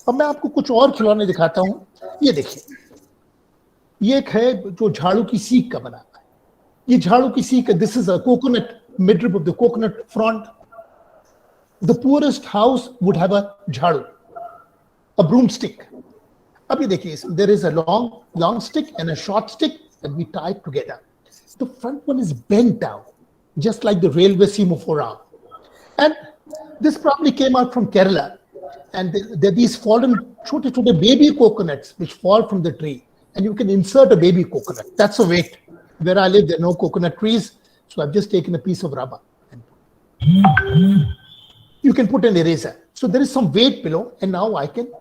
अब मैं आपको कुछ और खिलौने दिखाता हूं। ये देखिए, ये एक है जो झाड़ू की सीख का बना है। ये झाड़ू की सीख है। This is a coconut, midrib of the coconut front. The poorest house would have a झाड़ू, a broomstick. अब ये देखिए, there is a long stick and a short stick and we tie it together. The front one is bent down, just like the railway semaphore arm. And this probably came out from Kerala. and there are these fallen छोटे baby coconuts which fall from the tree, and you can insert a baby coconut. That's a weight. Where I live, there are no coconut trees, so I've just taken a piece of rubber. You can put an eraser. So there is some weight below, and now I can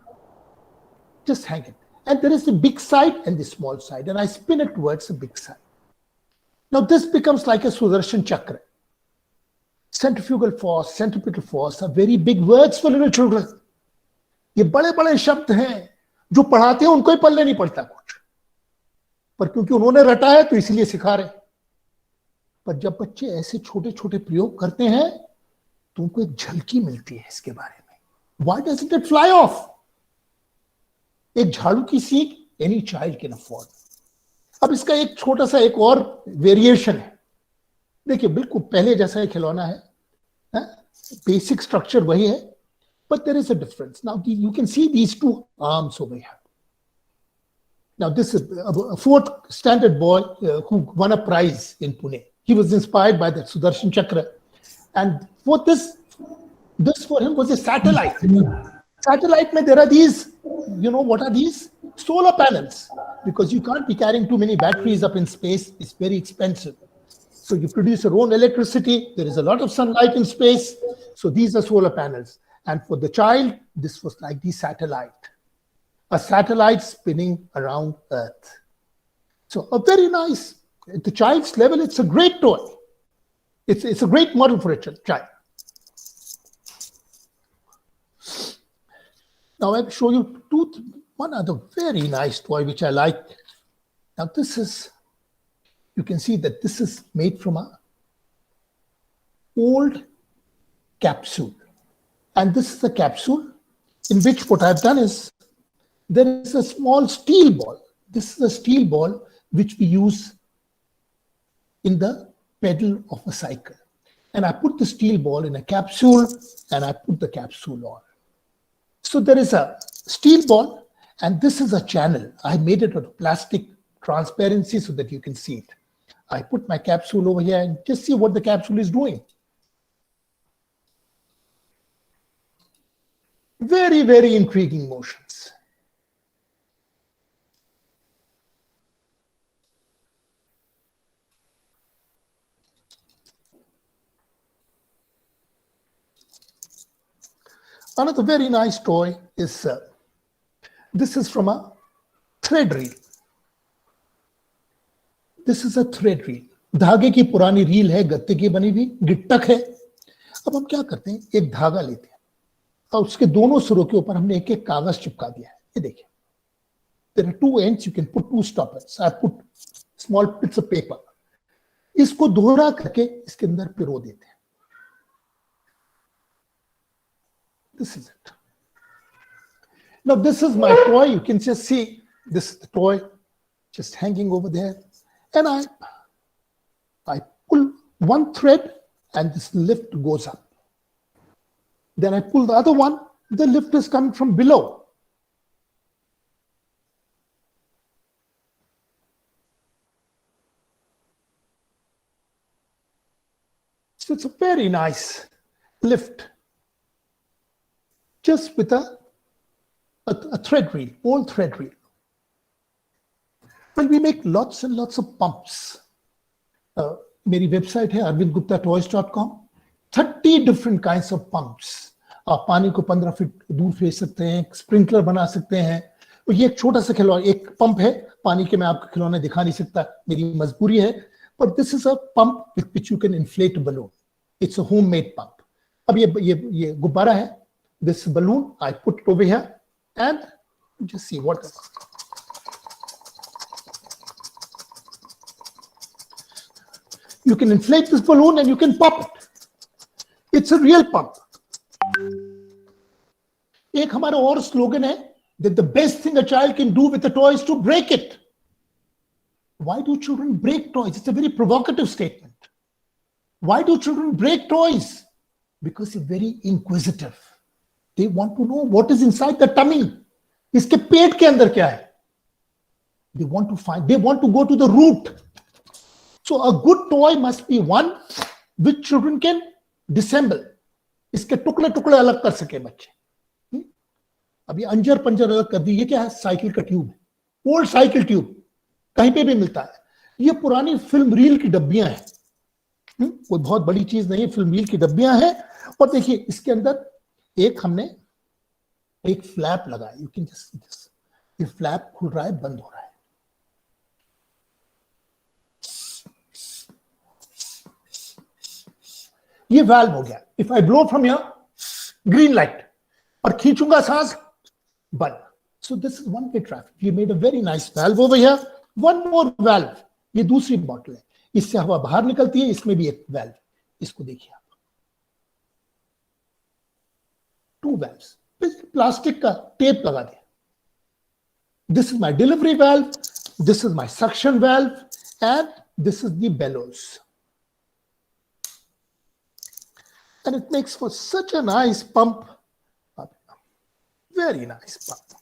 just hang it. And there is the big side and the small side, and I spin it towards the big side. Now this becomes like a Sudarshan Chakra. Centrifugal force, centripetal force are very big words for little children. ये बड़े-बड़े शब्द हैं जो पढ़ाते हैं उनको ही पल्ले नहीं पड़ता कुछ, पर क्योंकि उन्होंने रटा है तो इसलिए सिखा रहे। पर जब बच्चे ऐसे छोटे-छोटे प्रयोग करते हैं तो उनको एक झलकी मिलती है इसके बारे में। Why doesn't it fly off? एक झाड़ू की सीख any child can afford. अब इसका एक छोटा सा एक और वेरिएशन है। देखिए बिल्कुल पहले जैसा एक खिलौना है, बेसिक स्ट्रक्चर वही है, but there is a difference. Now you can see these two arms over here. Now this is a fourth standard boy who won a prize in Pune. He was inspired by the Sudarshan Chakra, and for this for him was a satellite. Satellite mein there are these, what are these? Solar panels, because you can't be carrying too many batteries up in space. It's very expensive. So you produce your own electricity. There is a lot of sunlight in space. So these are solar panels. And for the child, this was like the satellite. A satellite spinning around Earth. So a very nice, at the child's level, it's a great toy. It's a great model for a child. Now I'll show you one other very nice toy which I like. Now this is, you can see that this is made from a old capsule. And this is a capsule in which what I've done is, there is a small steel ball. This is a steel ball which we use in the pedal of a cycle. And I put the steel ball in a capsule and I put the capsule on. So there is a steel ball and this is a channel. I made it out of plastic transparency so that you can see it. I put my capsule over here and just see what the capsule is doing. Very, very intriguing motions. Another very nice toy is, this is from a thread reel. This is a thread reel. धागे की पुरानी reel है, गत्ते की बनी हुई, गिट्टक है। अब हम क्या करते हैं, एक धागा लेते हैं और उसके दोनों सिरों के ऊपर हमने एक एक कागज चिपका दिया है। ये देखिए, there are two ends, you can put two stoppers. I put small bits of paper. इसको दोहरा करके इसके अंदर पिरो देते हैं। This is it. Now this is my toy. You can just see this is the toy just hanging over there. And I pull one thread and this lift goes up. Then I pull the other one, the lift is coming from below. So it's a very nice lift. Just with a thread reel, old thread reel. Well, we make lots and lots of pumps. मेरी website है arvindguptatoys.com. 30 different kinds of pumps. आप पानी को 15 feet दूर भेज सकते हैं, sprinkler बना सकते हैं। और ये एक छोटा सा खिलौना, एक पंप है, पानी के मैं आपको खिलौना दिखा नहीं सकता, मेरी मजबूरी है। But this is a pump with which you can inflate a balloon. It's a homemade pump. अब ये गुब्बारा है. This balloon, I put it over here and just see what. You can inflate this balloon and you can pop it. It's a real pump. एक हमारा और slogan है that the best thing a child can do with a toy is to break it. Why do children break toys? It's a very provocative statement. Why do children break toys? Because they're very inquisitive. They want to know what is inside the tummy. इसके पेट के अंदर क्या है? They want to go to the root. So a good toy must be one which children can disassemble. इसके टुकड़े टुकड़े अलग कर सके बच्चे. अभी अंजर पंजर अलग कर दी। ये क्या है? साइकिल का ट्यूब है, ओल्ड साइकिल ट्यूब, कहीं पे भी मिलता है। ये पुरानी फिल्म रील की डब्बियां हैं, कोई बहुत बड़ी चीज नहीं है, फिल्म रील की डब्बियां हैं। और देखिए इसके अंदर एक हमने एक फ्लैप लगाया, you can just see this, ये फ्लैप खुल रहा है, बंद हो रहा है। ये वाल्व हो गया। If I blow from here, green light, और खींचूंगा सांस, बंद। So this is one way traffic. We made a very nice valve over here. One more valve, ये दूसरी बॉटल है, इससे हवा बाहर निकलती है, इसमें भी एक वाल्व, इसको देखिए आप, 2 वाल्व्स, प्लास्टिक का टेप लगा दिया। This is my delivery valve, this is my suction valve, and this is the bellows, and it makes for such a nice pump, very nice pump.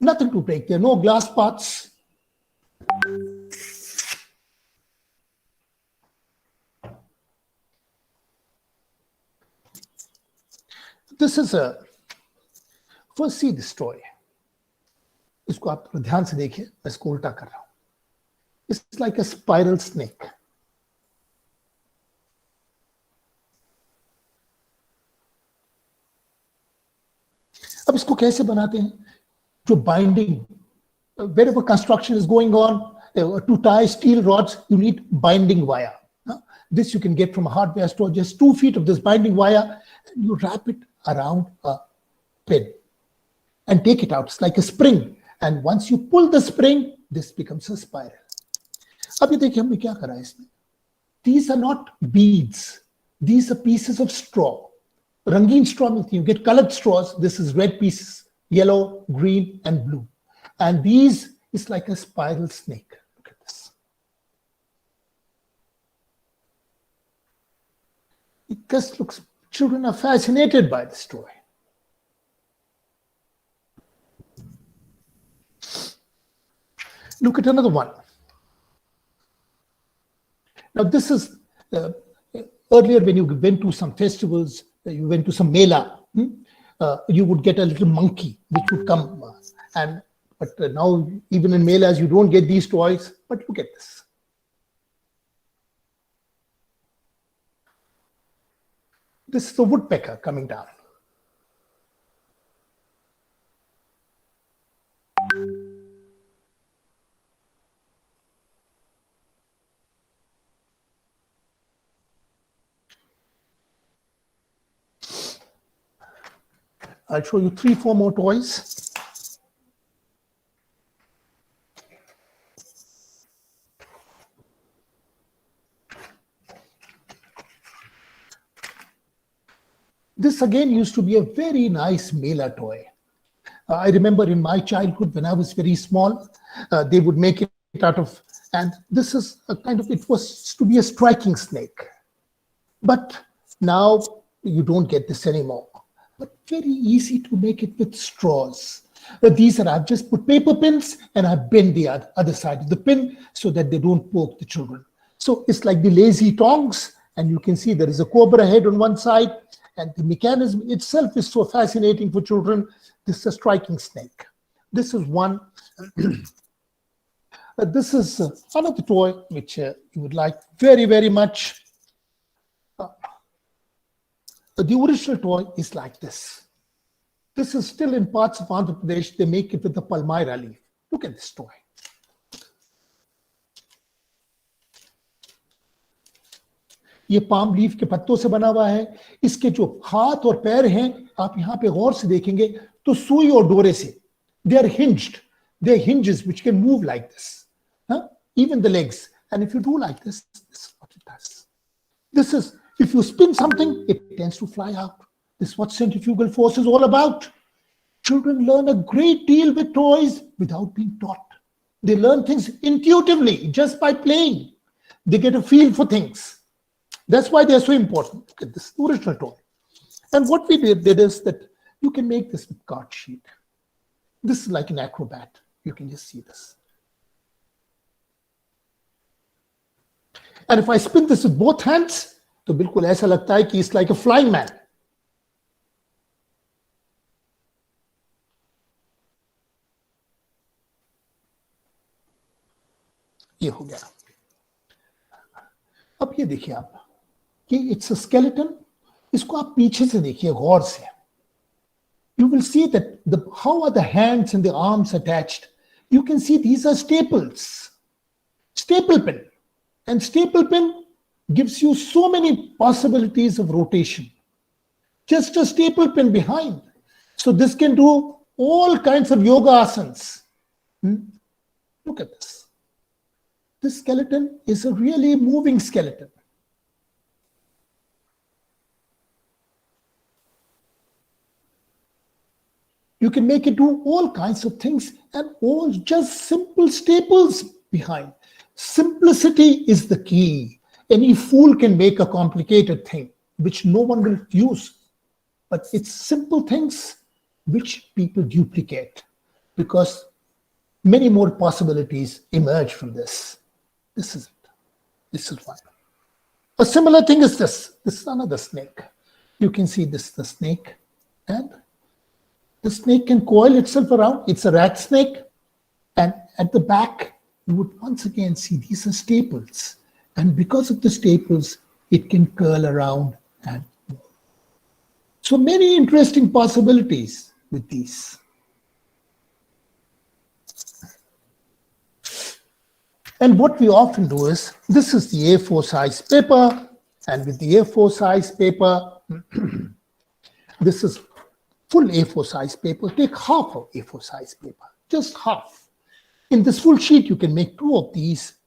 Nothing to break there, no glass parts. This is a first, see this toy. इसको आप थोड़ा ध्यान से देखिए, मैं इसको उल्टा कर रहा हूं। It's like a spiral snake. अब इसको कैसे बनाते हैं? जो binding, wherever construction is going on, to tie steel rods, you need binding wire. This you can get from a hardware store, just 2 feet of this binding wire, and you wrap it around a pin and take it out. It's like a spring. And once you pull the spring, this becomes a spiral. अब ये देखिए हमने क्या करा इसमें। These are not beads. These are pieces of straw. रंगीन straw मिलती है. You get colored straws. This is red pieces, yellow, green, and blue. And these is like a spiral snake. Look at this. It just looks, children are fascinated by this toy. Look at another one. Now this is earlier when you went to some festivals, you went to some mela, you would get a little monkey which would come, but now even in melas you don't get these toys. But look at this. This is the woodpecker coming down. I'll show you 3-4 more toys. This again used to be a very nice Mela toy. I remember in my childhood when I was very small, they would make it out of, and this is a kind of, it was to be a striking snake. But now you don't get this anymore. But very easy to make it with straws. These are, I've just put paper pins and I bend the other side of the pin so that they don't poke the children. So it's like the lazy tongs, and you can see there is a cobra head on one side, and the mechanism itself is so fascinating for children. This is a striking snake. This is one. This is another toy which you would like very, very much. The original toy is like this. This is still in parts of Andhra Pradesh. They make it with the palmyra leaf. Look at this toy. ये palm leaf के पत्तों से बना हुआ है. इसके जो हाथ और पैर हैं, आप यहाँ पे गौर से देखेंगे तो सुई और डोरे से, they are hinged. They are hinges which can move like this. Even the legs. And if you do like this, this is what it does. This is, if you spin something, it tends to fly out. This is what centrifugal force is all about. Children learn a great deal with toys without being taught. They learn things intuitively just by playing. They get a feel for things. That's why they're so important. Look at this original toy. And what we did is that you can make this with card sheet. This is like an acrobat. You can just see this. And if I spin this with both hands, तो बिल्कुल ऐसा लगता है कि it's like a flying man. ये हो गया. अब ये देखिए आप कि इट्स अ स्केलेटन. इसको आप पीछे से देखिए गौर से. You will see that how are the hands and the arms attached. You can see these are staples. Staple pin. And staple pin gives you so many possibilities of rotation. Just a staple pin behind. So this can do all kinds of yoga asanas. Look at this. This skeleton is a really moving skeleton. You can make it do all kinds of things and all just simple staples behind. Simplicity is the key. Any fool can make a complicated thing which no one will use. But it's simple things which people duplicate because many more possibilities emerge from this. This is it. This is one. A similar thing is this. This is another snake. You can see this, the snake. And the snake can coil itself around. It's a rat snake. And at the back, you would once again see these are staples. And because of the staples, it can curl around and move. So many interesting possibilities with these. And what we often do is, this is the A4 size paper. And with the A4 size paper, this is full A4 size paper. Take half of A4 size paper, just half. In this full sheet, you can make 2 of these.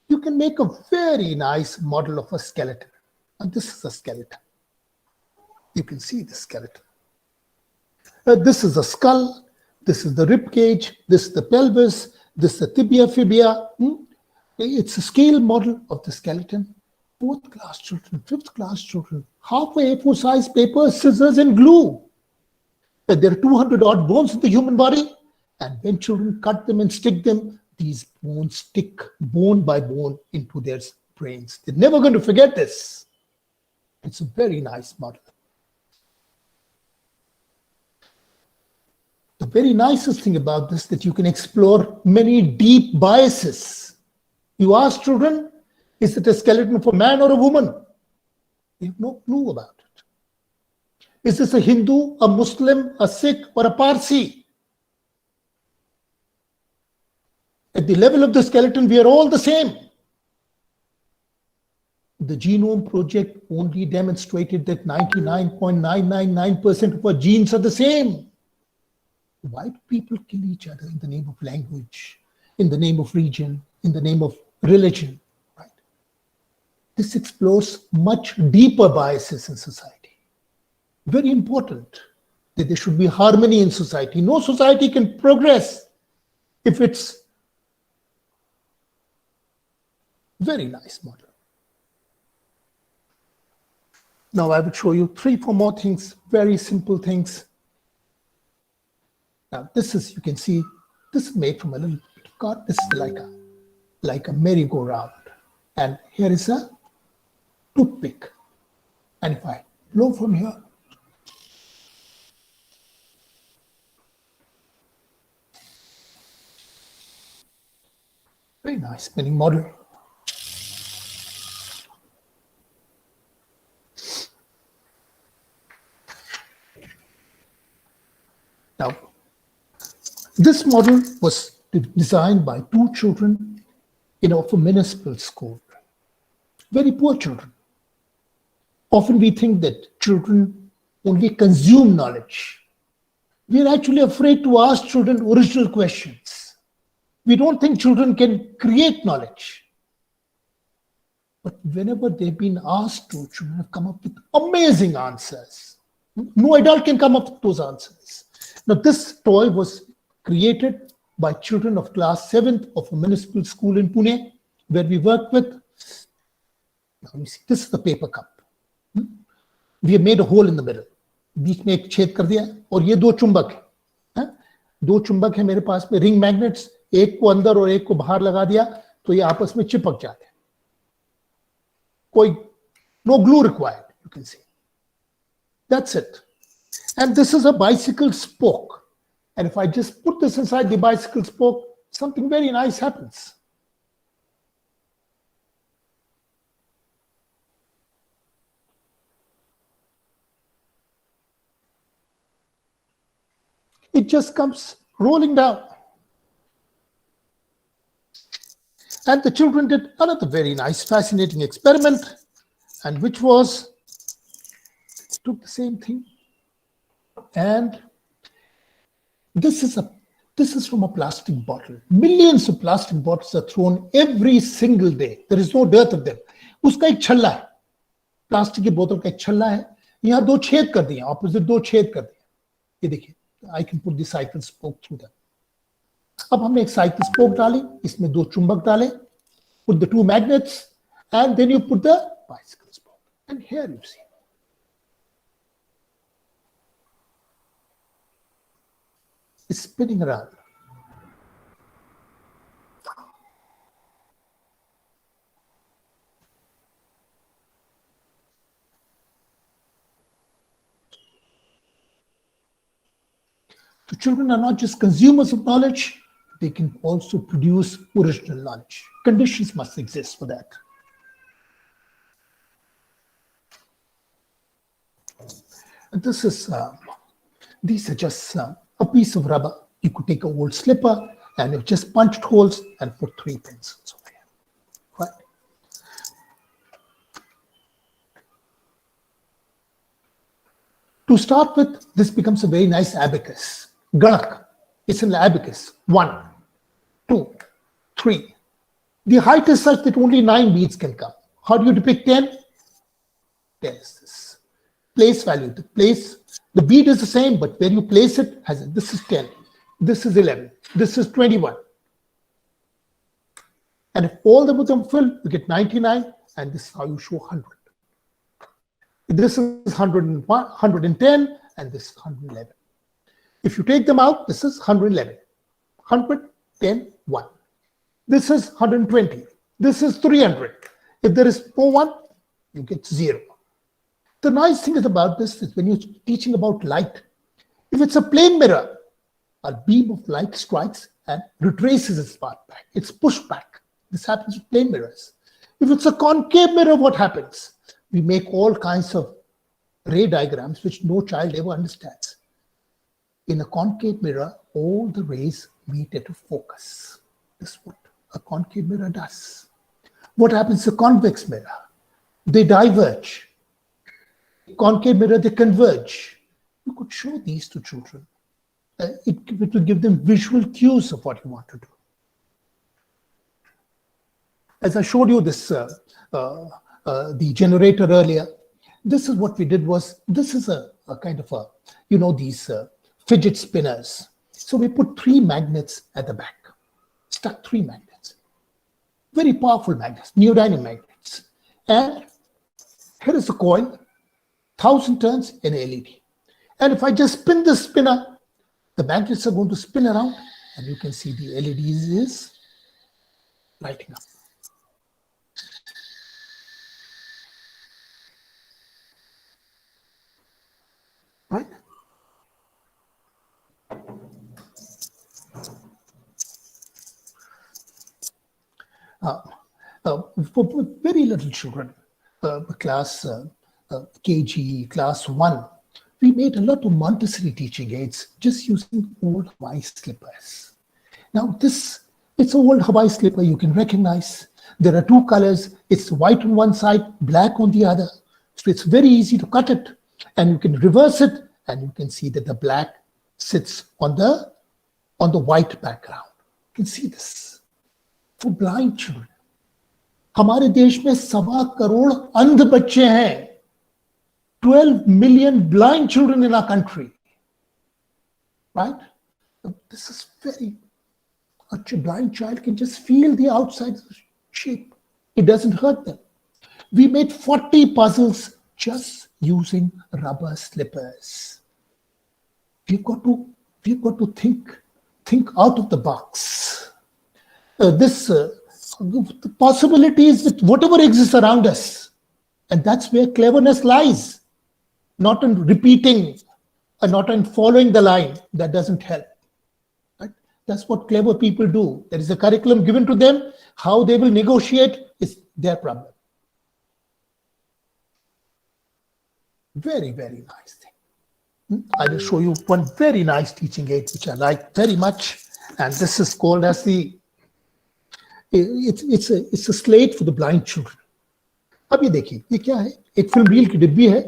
You can make a very nice model of a skeleton. And this is a skeleton. You can see the skeleton. This is a skull. This is the rib cage. This is the pelvis. This is the tibia fibia. It's a scale model of the skeleton. 4th class children, 5th class children, half a A4 size paper, scissors and glue. There are 200 odd bones in the human body. And when children cut them and stick them, these bones stick bone by bone into their brains. They're never going to forget this. It's a very nice model. The very nicest thing about this is that you can explore many deep biases. You ask children, is it a skeleton of a man or a woman? They have no clue about it. Is this a Hindu, a Muslim, a Sikh, or a Parsi? At the level of the skeleton, we are all the same. The Genome Project only demonstrated that 99.999% of our genes are the same. Why do people kill each other in the name of language, in the name of region, in the name of religion? Right? This explores much deeper biases in society. Very important that there should be harmony in society. No society can progress if it's very nice model. Now I will show you 3-4 more things, very simple things. Now this is, you can see, this is made from a little bit of cord. This is like a merry-go-round. And here is a toothpick. And if I blow from here, very nice spinning model. Now, this model was designed by 2 children of a municipal school. Very poor children. Often we think that children only consume knowledge. We are actually afraid to ask children original questions. We don't think children can create knowledge. But whenever they've been asked to, children have come up with amazing answers. No adult can come up with those answers. Now, this toy was created by children of class 7th of a municipal school in Pune, where we work with. Now, you see, this is the paper cup. We have made a hole in the middle. बीच में एक छेद कर दिया और ये 2 चुंबक है. 2 चुंबक है मेरे पास में, रिंग मैग्नेट्स, एक को अंदर और एक को बाहर लगा दिया तो ये आपस में चिपक जाते हैं. no glue required, you can see. That's it. And this is a bicycle spoke. And if I just put this inside the bicycle spoke, something very nice happens. It just comes rolling down. And the children did another very nice, fascinating experiment, and which was, took the same thing, and this is from a plastic bottle. Millions of plastic bottles are thrown every single day. There is no dearth of them. उसका एक छल्ला है, plastic की बोतल का एक छल्ला है, यहाँ दो छेद कर दिए, ऑपोजिट दो छेद कर दिए. ये देखिए, I can put the cycle spoke through them. अब हमने एक साइकिल स्पोक डाली, इसमें दो चुंबक डाले, put the two magnets, and then you put the bicycle spoke. And here you see. It's spinning around. The children are not just consumers of knowledge, they can also produce original knowledge. Conditions must exist for that. And this is, these are just a piece of rubber. You could take an old slipper and you just punched holes and put 3 pencils over here. Right? To start with, this becomes a very nice abacus. Ganak, it's an abacus. 1, 2, 3. The height is such that only 9 beads can come. How do you depict 10? 10 is this. Place value. The bead is the same, but where you place it, this is 10, this is 11, this is 21. And if all of them fill, you get 99, and this is how you show 100. This is 101, 110, and this is 111. If you take them out, this is 111. 110, 1. This is 120. This is 300. If there is no 1, you get 0. The nice thing about this is when you're teaching about light, if it's a plane mirror, a beam of light strikes and retraces its path back. It's pushed back. This happens with plane mirrors. If it's a concave mirror, what happens? We make all kinds of ray diagrams which no child ever understands. In a concave mirror, all the rays meet at a focus. This is what a concave mirror does. What happens to a convex mirror? They diverge. Concave mirror, they converge. You could show these to children. It will give them visual cues of what you want to do. As I showed you this, the generator earlier, this is what we did was, this is a kind of a, these fidget spinners. So we put 3 magnets at the back, stuck 3 magnets. Very powerful magnets, neodymium magnets. And here is a coil, 1,000 turns in LED. And if I just spin the spinner, the magnets are going to spin around, and you can see the LED is lighting up. Right? For very little children, class KG, class 1, we made a lot of Montessori teaching aids just using old Hawaii slippers. Now it's an old Hawaii slipper you can recognize. There are 2 colors. It's white on one side, black on the other. So it's very easy to cut it, and you can reverse it, and you can see that the black sits on the white background. You can see this. For blind children, हमारे देश में 1.25 करोड़ अंध बच्चे हैं. 12 million blind children in our country. Right? This is a blind child can just feel the outside shape. It doesn't hurt them. We made 40 puzzles just using rubber slippers. We've got to think out of the box. The possibilities with whatever exists around us, And that's where cleverness lies, not in repeating or not in following the line. That doesn't help. Right? That's what clever people do. There is a curriculum given to them. How they will negotiate is their problem. Very, very nice thing. I will show you one very nice teaching aid which I like very much, and this is called as it's a slate for the blind children. अब ये देखिए, ये क्या है? एक film reel की डिब्बी है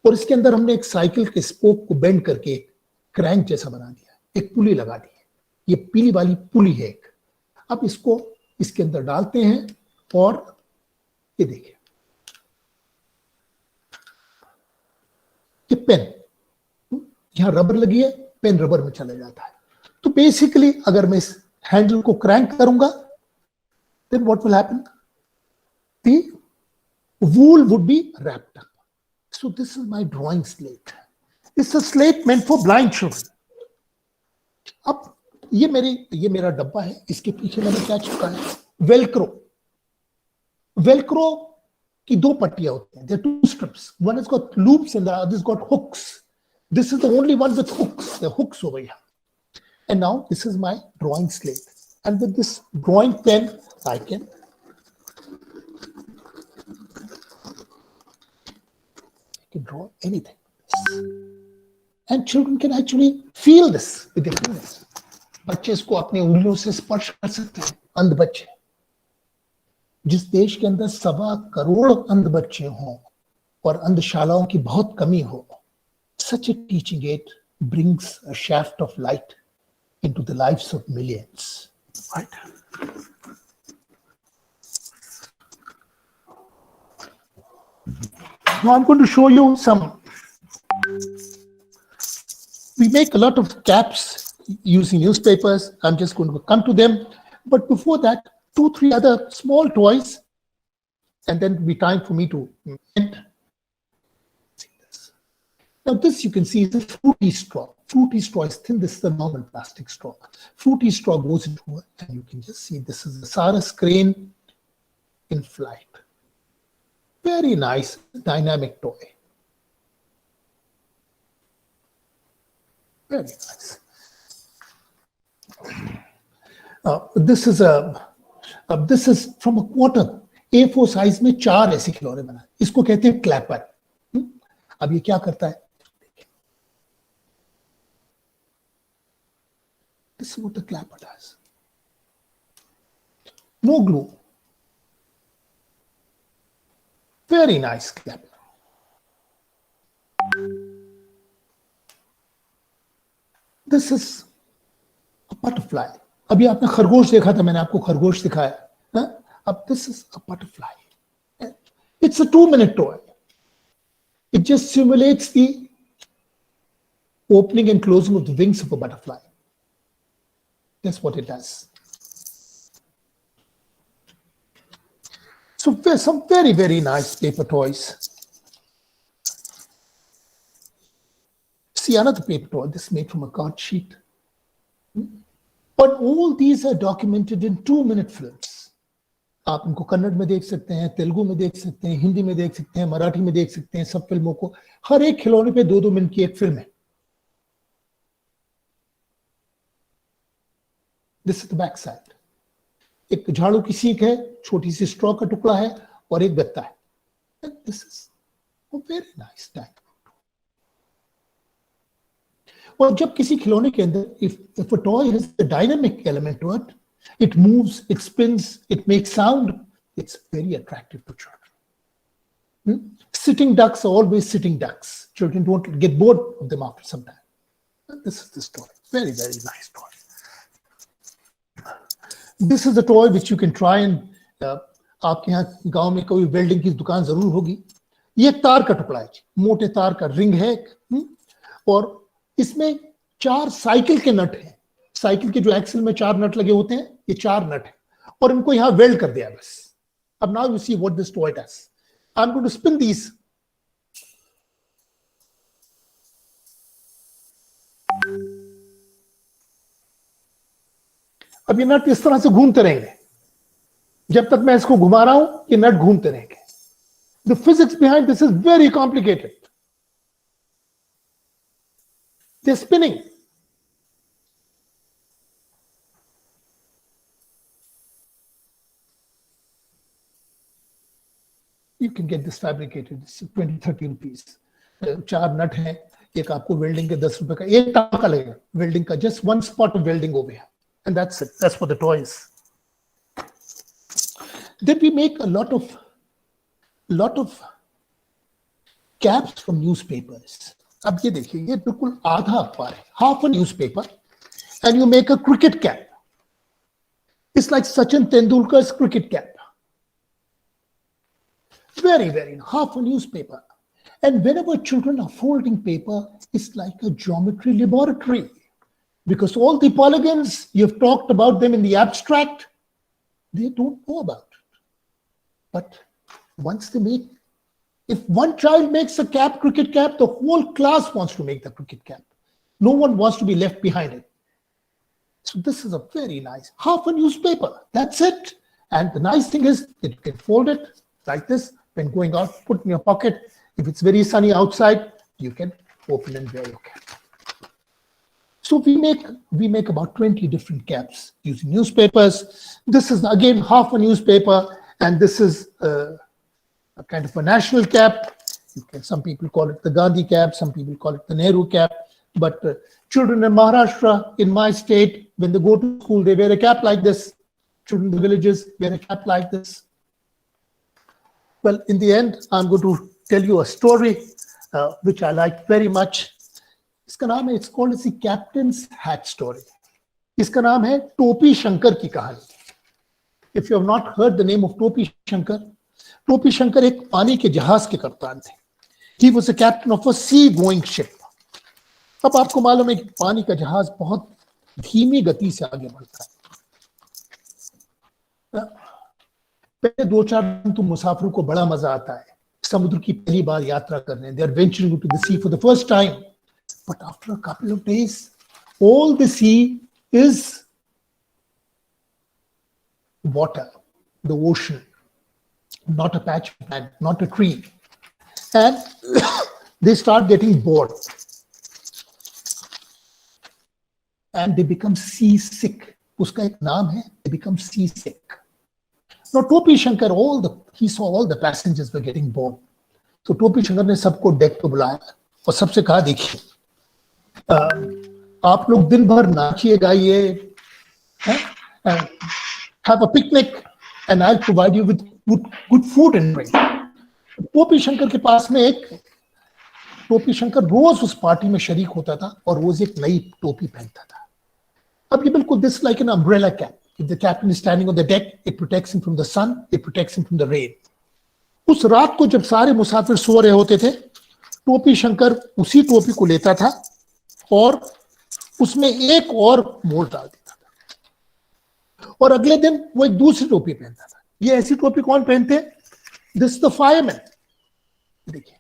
और इसके अंदर हमने एक साइकिल के स्पोक को बेंड करके क्रैंक जैसा बना दिया, एक पुली लगा दी है। ये पीली वाली पुली है एक। अब इसको इसके अंदर डालते हैं और ये देखिए, ये पेन, यहां रबर लगी है, पेन रबर में चला जाता है। तो बेसिकली अगर मैं इस हैंडल को क्रैंक करूंगा, then what will happen? The wool would be wrapped up. So this is my drawing slate. It's a slate meant for blind children. अब ये मेरा डब्बा है, इसके पीछे मैंने क्या चिपका है? वेलक्रो। वेलक्रो की दो पट्टियां होती हैं. There are two strips. One has got loops and the other has got hooks. This is the only one with hooks. There are hooks over here. And now this is my drawing slate. And with this drawing pen, I can draw anything. And children can actually feel this with their fingers. बच्चे इसको अपनी उंगलियों से स्पर्श कर सकते हैं, अंध बच्चे। जिस देश के अंदर 1.25 करोड़ अंध बच्चे हों और अंधशालाओं की बहुत कमी हो, such a teaching aid brings a shaft of light into the lives of millions. Right? Now I'm going to show you some. We make a lot of caps using newspapers. I'm just going to come to them. But before that, 2-3 other small toys, and then it'll be time for me to end. Now this you can see is a fruity straw. Fruity straw is thin. This is the normal plastic straw. Fruity straw goes into it, and you can just see this is the Sarus crane in flight. Very nice, dynamic toy. Very nice. This is from a quarter A4 size में 4 ऐसे खिलौने बना, इसको कहते हैं Clapper. अब ये क्या करता है? This is what the clapper does. No glue. Very nice clapper. This is a butterfly. अभी आपने खरगोश देखा था, मैंने आपको खरगोश दिखाया। अब this is a butterfly. It's a 2-minute toy. It just simulates the opening and closing of the wings of a butterfly. That's what it does. So there's some very, very nice paper toys. See another paper toy. This is made from a card sheet. But all these are documented in 2-minute films. आप इनको कन्नड़ में देख सकते हैं, तेलुगु में देख सकते हैं, हिंदी में देख सकते हैं, मराठी में देख सकते हैं। सब फिल्मों को, हर एक खिलौने पे 2-2 मिनट की एक फिल्म है। This is the back side. एक झाड़ू की सीख है, छोटी सी स्ट्रॉ का टुकड़ा है और एक गत्ता है। And this is a very nice time. और जब किसी खिलौने के अंदर if a toy has a dynamic element to it, it moves, it spins, it makes sound, it's very attractive to children. Sitting ducks are always sitting ducks. Children don't get bored of them after some time. And this is this toy. Very, very nice toy. This is the toy which you can try and आपके यहाँ गांव में कोई welding की दुकान जरूर होगी। ये तार का टुकड़ा है, मोटे तार का रिंग है और इसमें 4 साइकिल के नट हैं। साइकिल के जो एक्सल में 4 नट लगे होते हैं, ये 4 नट है और इनको यहाँ वेल्ड कर दिया बस। अब now you see what this toy does. I am going to spin this. अब ये नट इस तरह से घूमते रहेंगे। जब तक मैं इसको घुमा रहा हूं, ये नट घूमते रहेंगे। The physics behind this is very complicated. They're spinning. You can get this fabricated. It's 20-30 rupees. 4 नट हैं, एक आपको वेल्डिंग के 10 रुपए का, एक टाका लगेगा वेल्डिंग का, just one spot of welding over here, and that's it. That's for the toys. Then we make a lot of caps from newspapers. अब ये देखिए, ये बिल्कुल आधा अखबार है, half a newspaper, and you make a cricket cap. It's like Sachin Tendulkar's cricket cap. Very, half a newspaper. And whenever children are folding paper, it's like a geometry laboratory. Because all the polygons, you've talked about them in the abstract, they don't know about it. But once they make, if one child makes a cap, cricket cap, the whole class wants to make the cricket cap. No one wants to be left behind it. So this is a very nice, half a newspaper, that's it. And the nice thing is that you can fold it like this, when going out, put in your pocket. If it's very sunny outside, you can open and wear your cap. So we make about 20 different caps using newspapers. This is again half a newspaper, and this is a kind of a national cap. Some people call it the Gandhi cap, some people call it the Nehru cap. But children in Maharashtra, in my state, when they go to school, they wear a cap like this. Children in the villages wear a cap like this. Well, in the end, I'm going to tell you a story which I like very much. इसका नाम है, it's called as the Captain's Hat Story. इसका नाम है टोपी शंकर की कहानी. If you have not heard the name of टोपी शंकर एक पानी के जहाज के कप्तान थे. He was a captain of a sea-going ship. अब आपको मालूम है कि पानी का जहाज बहुत धीमी गति से आगे बढ़ता है. पहले 2-4 दिन तो मुसाफिरों को बड़ा मजा आता है, समुद्र की पहली बार यात्रा करने. They are venturing into the sea for the first time. But after a couple of days, all the sea is water, the ocean, not a patch of land, not a tree. And they start getting bored. And they become seasick. Uska ek naam hai, they become seasick. Now, Topi Shankar, he saw all the passengers were getting bored. So Topi Shankar ने सबको deck पे बुलाया और सबसे कहा, देखिए, आप लोग दिन भर नाचिए गाइए, have a picnic and I'll provide you with good food and drink. टोपी शंकर के पास में टोपी शंकर रोज उस पार्टी में शरीक होता था और रोज एक नई टोपी पहनता था. अब ये बिल्कुल this like an umbrella cap. If the captain is standing on the deck, it protects him from the sun, it protects him from the rain. उस रात को जब सारे मुसाफिर सो रहे होते थे, टोपी शंकर उसी टोपी को लेता था और उसमें एक और मोड़ डाल देता था और अगले दिन वो एक दूसरी टोपी पहनता था. ये ऐसी टोपी कौन पहनते? This the fireman. देखिए,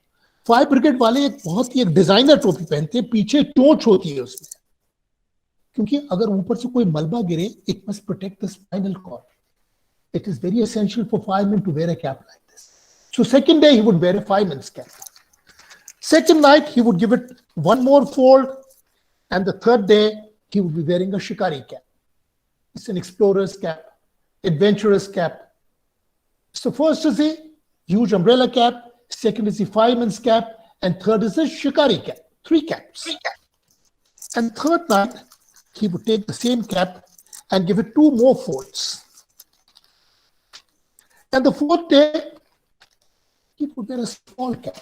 फायर ब्रिगेड वाले एक बहुत ही एक डिजाइनर टोपी पहनते हैं, पीछे चोंच होती है उसमें, क्योंकि अगर ऊपर से कोई मलबा गिरे, it must protect the spinal cord. It is very essential for firemen to wear a cap like this. So second day he would wear a fireman's cap. Second night he would give it one more fold, and the third day he would be wearing a shikari cap. It's an explorer's cap, adventurous cap. So first is a huge umbrella cap, second is the fireman's cap, and third is a shikari cap. 3 caps. And third night he would take the same cap and give it 2 more folds. And the fourth day, he would wear a small cap.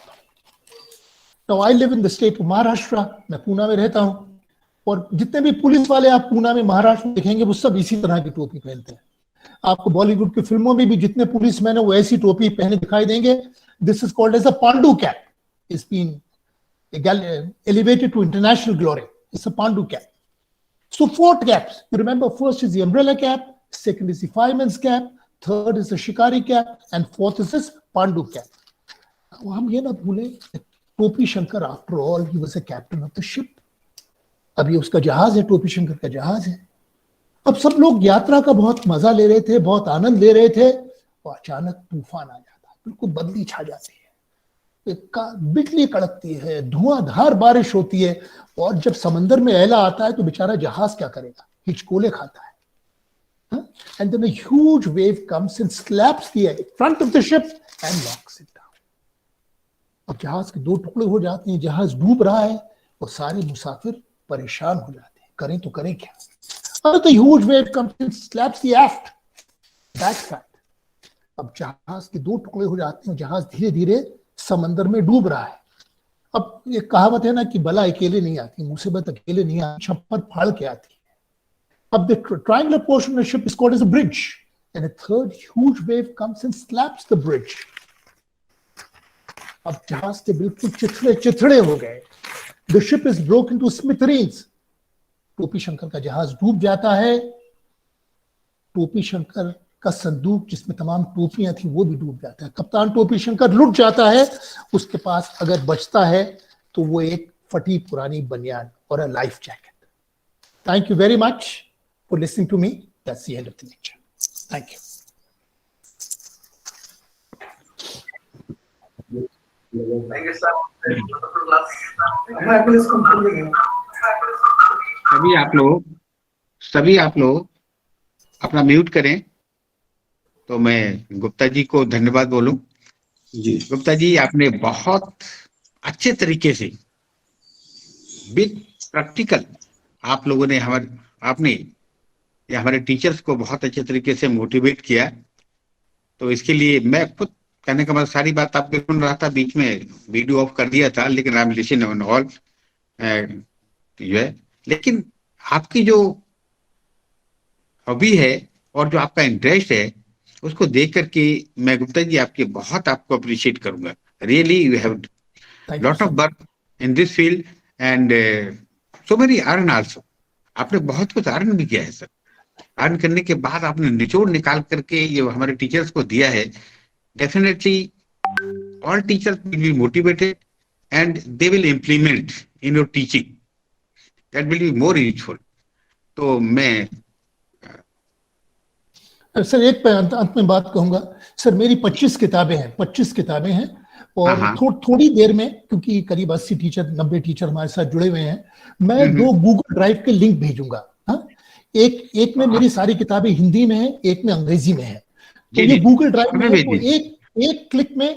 Now, I live in the state of Maharashtra. मैं पूना में रहता हूँ, और जितने भी police वाले आप पूना में महाराष्ट्र में देखेंगे, वो सब इसी तरह की टोपी पहनते हैं. आपको बॉलीवुड की फिल्मों में भी जितने पुलिसमैन हैं, वो ऐसी टोपी पहने दिखाई देंगे. This is called as a Pandu cap. It's been elevated to international glory. It's a Pandu cap. So 4 caps. You remember, first is the umbrella cap, second is the fireman's cap, third is the shikari cap, and fourth is this Pandu cap. Now, हम ये ना भूले, टोपी Shankar, after all, he was a captain of the ship. अब ये उसका जहाज है, टोपी शंकर का जहाज है. अब सब लोग यात्रा का बहुत मजा ले रहे थे, बहुत आनंद ले रहे थे, और अचानक तूफान आ जाता. बिल्कुल बदली छा जाती है, बिजली कड़कती है, धुआंधार बारिश होती है, और जब समंदर में एला आता है तो बेचारा जहाज क्या करेगा, हिचकोले खाता है। And then a huge wave comes and slaps the front of the ship and knocks it down. अब जहाज के दो टुकड़े हो जाते हैं, जहाज डूब रहा है और सारे मुसाफिर परेशान हो जाते हैं, करें तो करें क्या। Another huge wave comes and slaps the aft backside. अब जहाज के दो टुकड़े हो जाते हैं, जहाज धीरे धीरे समंदर में डूब रहा है। अब ये कहावत है ना कि बला अकेले नहीं आती, मुसीबत अकेले नहीं आती, छप्पर फाड़ के आती है। अब the triangular portion of the ship is called as a bridge, and a third huge wave comes and slaps the bridge. अब जहाज से बिल्कुल चिथड़े हो गए। The ship is broken to smithereens. टोपी शंकर का जहाज डूब जाता है। टोपी शंकर का संदूक जिसमें तमाम टोपियां थी वो भी डूब जाता है। कप्तान टोपी शंकर लुट जाता है। उसके पास अगर बचता है तो वो एक फटी पुरानी बनियान और a life jacket. Thank you very much for listening to me. That's the end of the lecture. Thank you. Thank you, sir. Wonderful class. I'm please concluding. सभी आप लोग अपना म्यूट करें तो मैं गुप्ता जी को धन्यवाद बोलूं। जी गुप्ता जी, आपने बहुत अच्छे तरीके से विद प्रैक्टिकल आप लोगों ने हमारे टीचर्स को बहुत अच्छे तरीके से मोटिवेट किया। तो इसके लिए मैं खुद कहने का मतलब सारी बात आपको सुन रहा था, बीच में वीडियो ऑफ कर दिया था, लेकिन I am listening on all जो है। लेकिन आपकी जो हॉबी है और जो आपका इंटरेस्ट है उसको देख करके मैं गुप्ता जी आपको अप्रिशिएट करूंगा। Really you have lot of work in this field and so many earn also. आपने बहुत कुछ अर्न भी किया है सर। अर्न करने के बाद आपने निचोड़ निकाल करके ये हमारे टीचर्स को दिया है। Definitely all teachers will be motivated and they will implement in your teaching, that will be more useful. तो मैं सर एक अंत में बात कहूंगा सर, मेरी 25 किताबें हैं और थोड़ी देर में, क्योंकि करीब 80 टीचर 90 टीचर हमारे साथ जुड़े हुए हैं, मैं 2 गूगल ड्राइव के लिंक भेजूंगा। एक में मेरी सारी किताबें हिंदी में है, एक में अंग्रेजी में है। तो ये गूगल ड्राइव में एक क्लिक में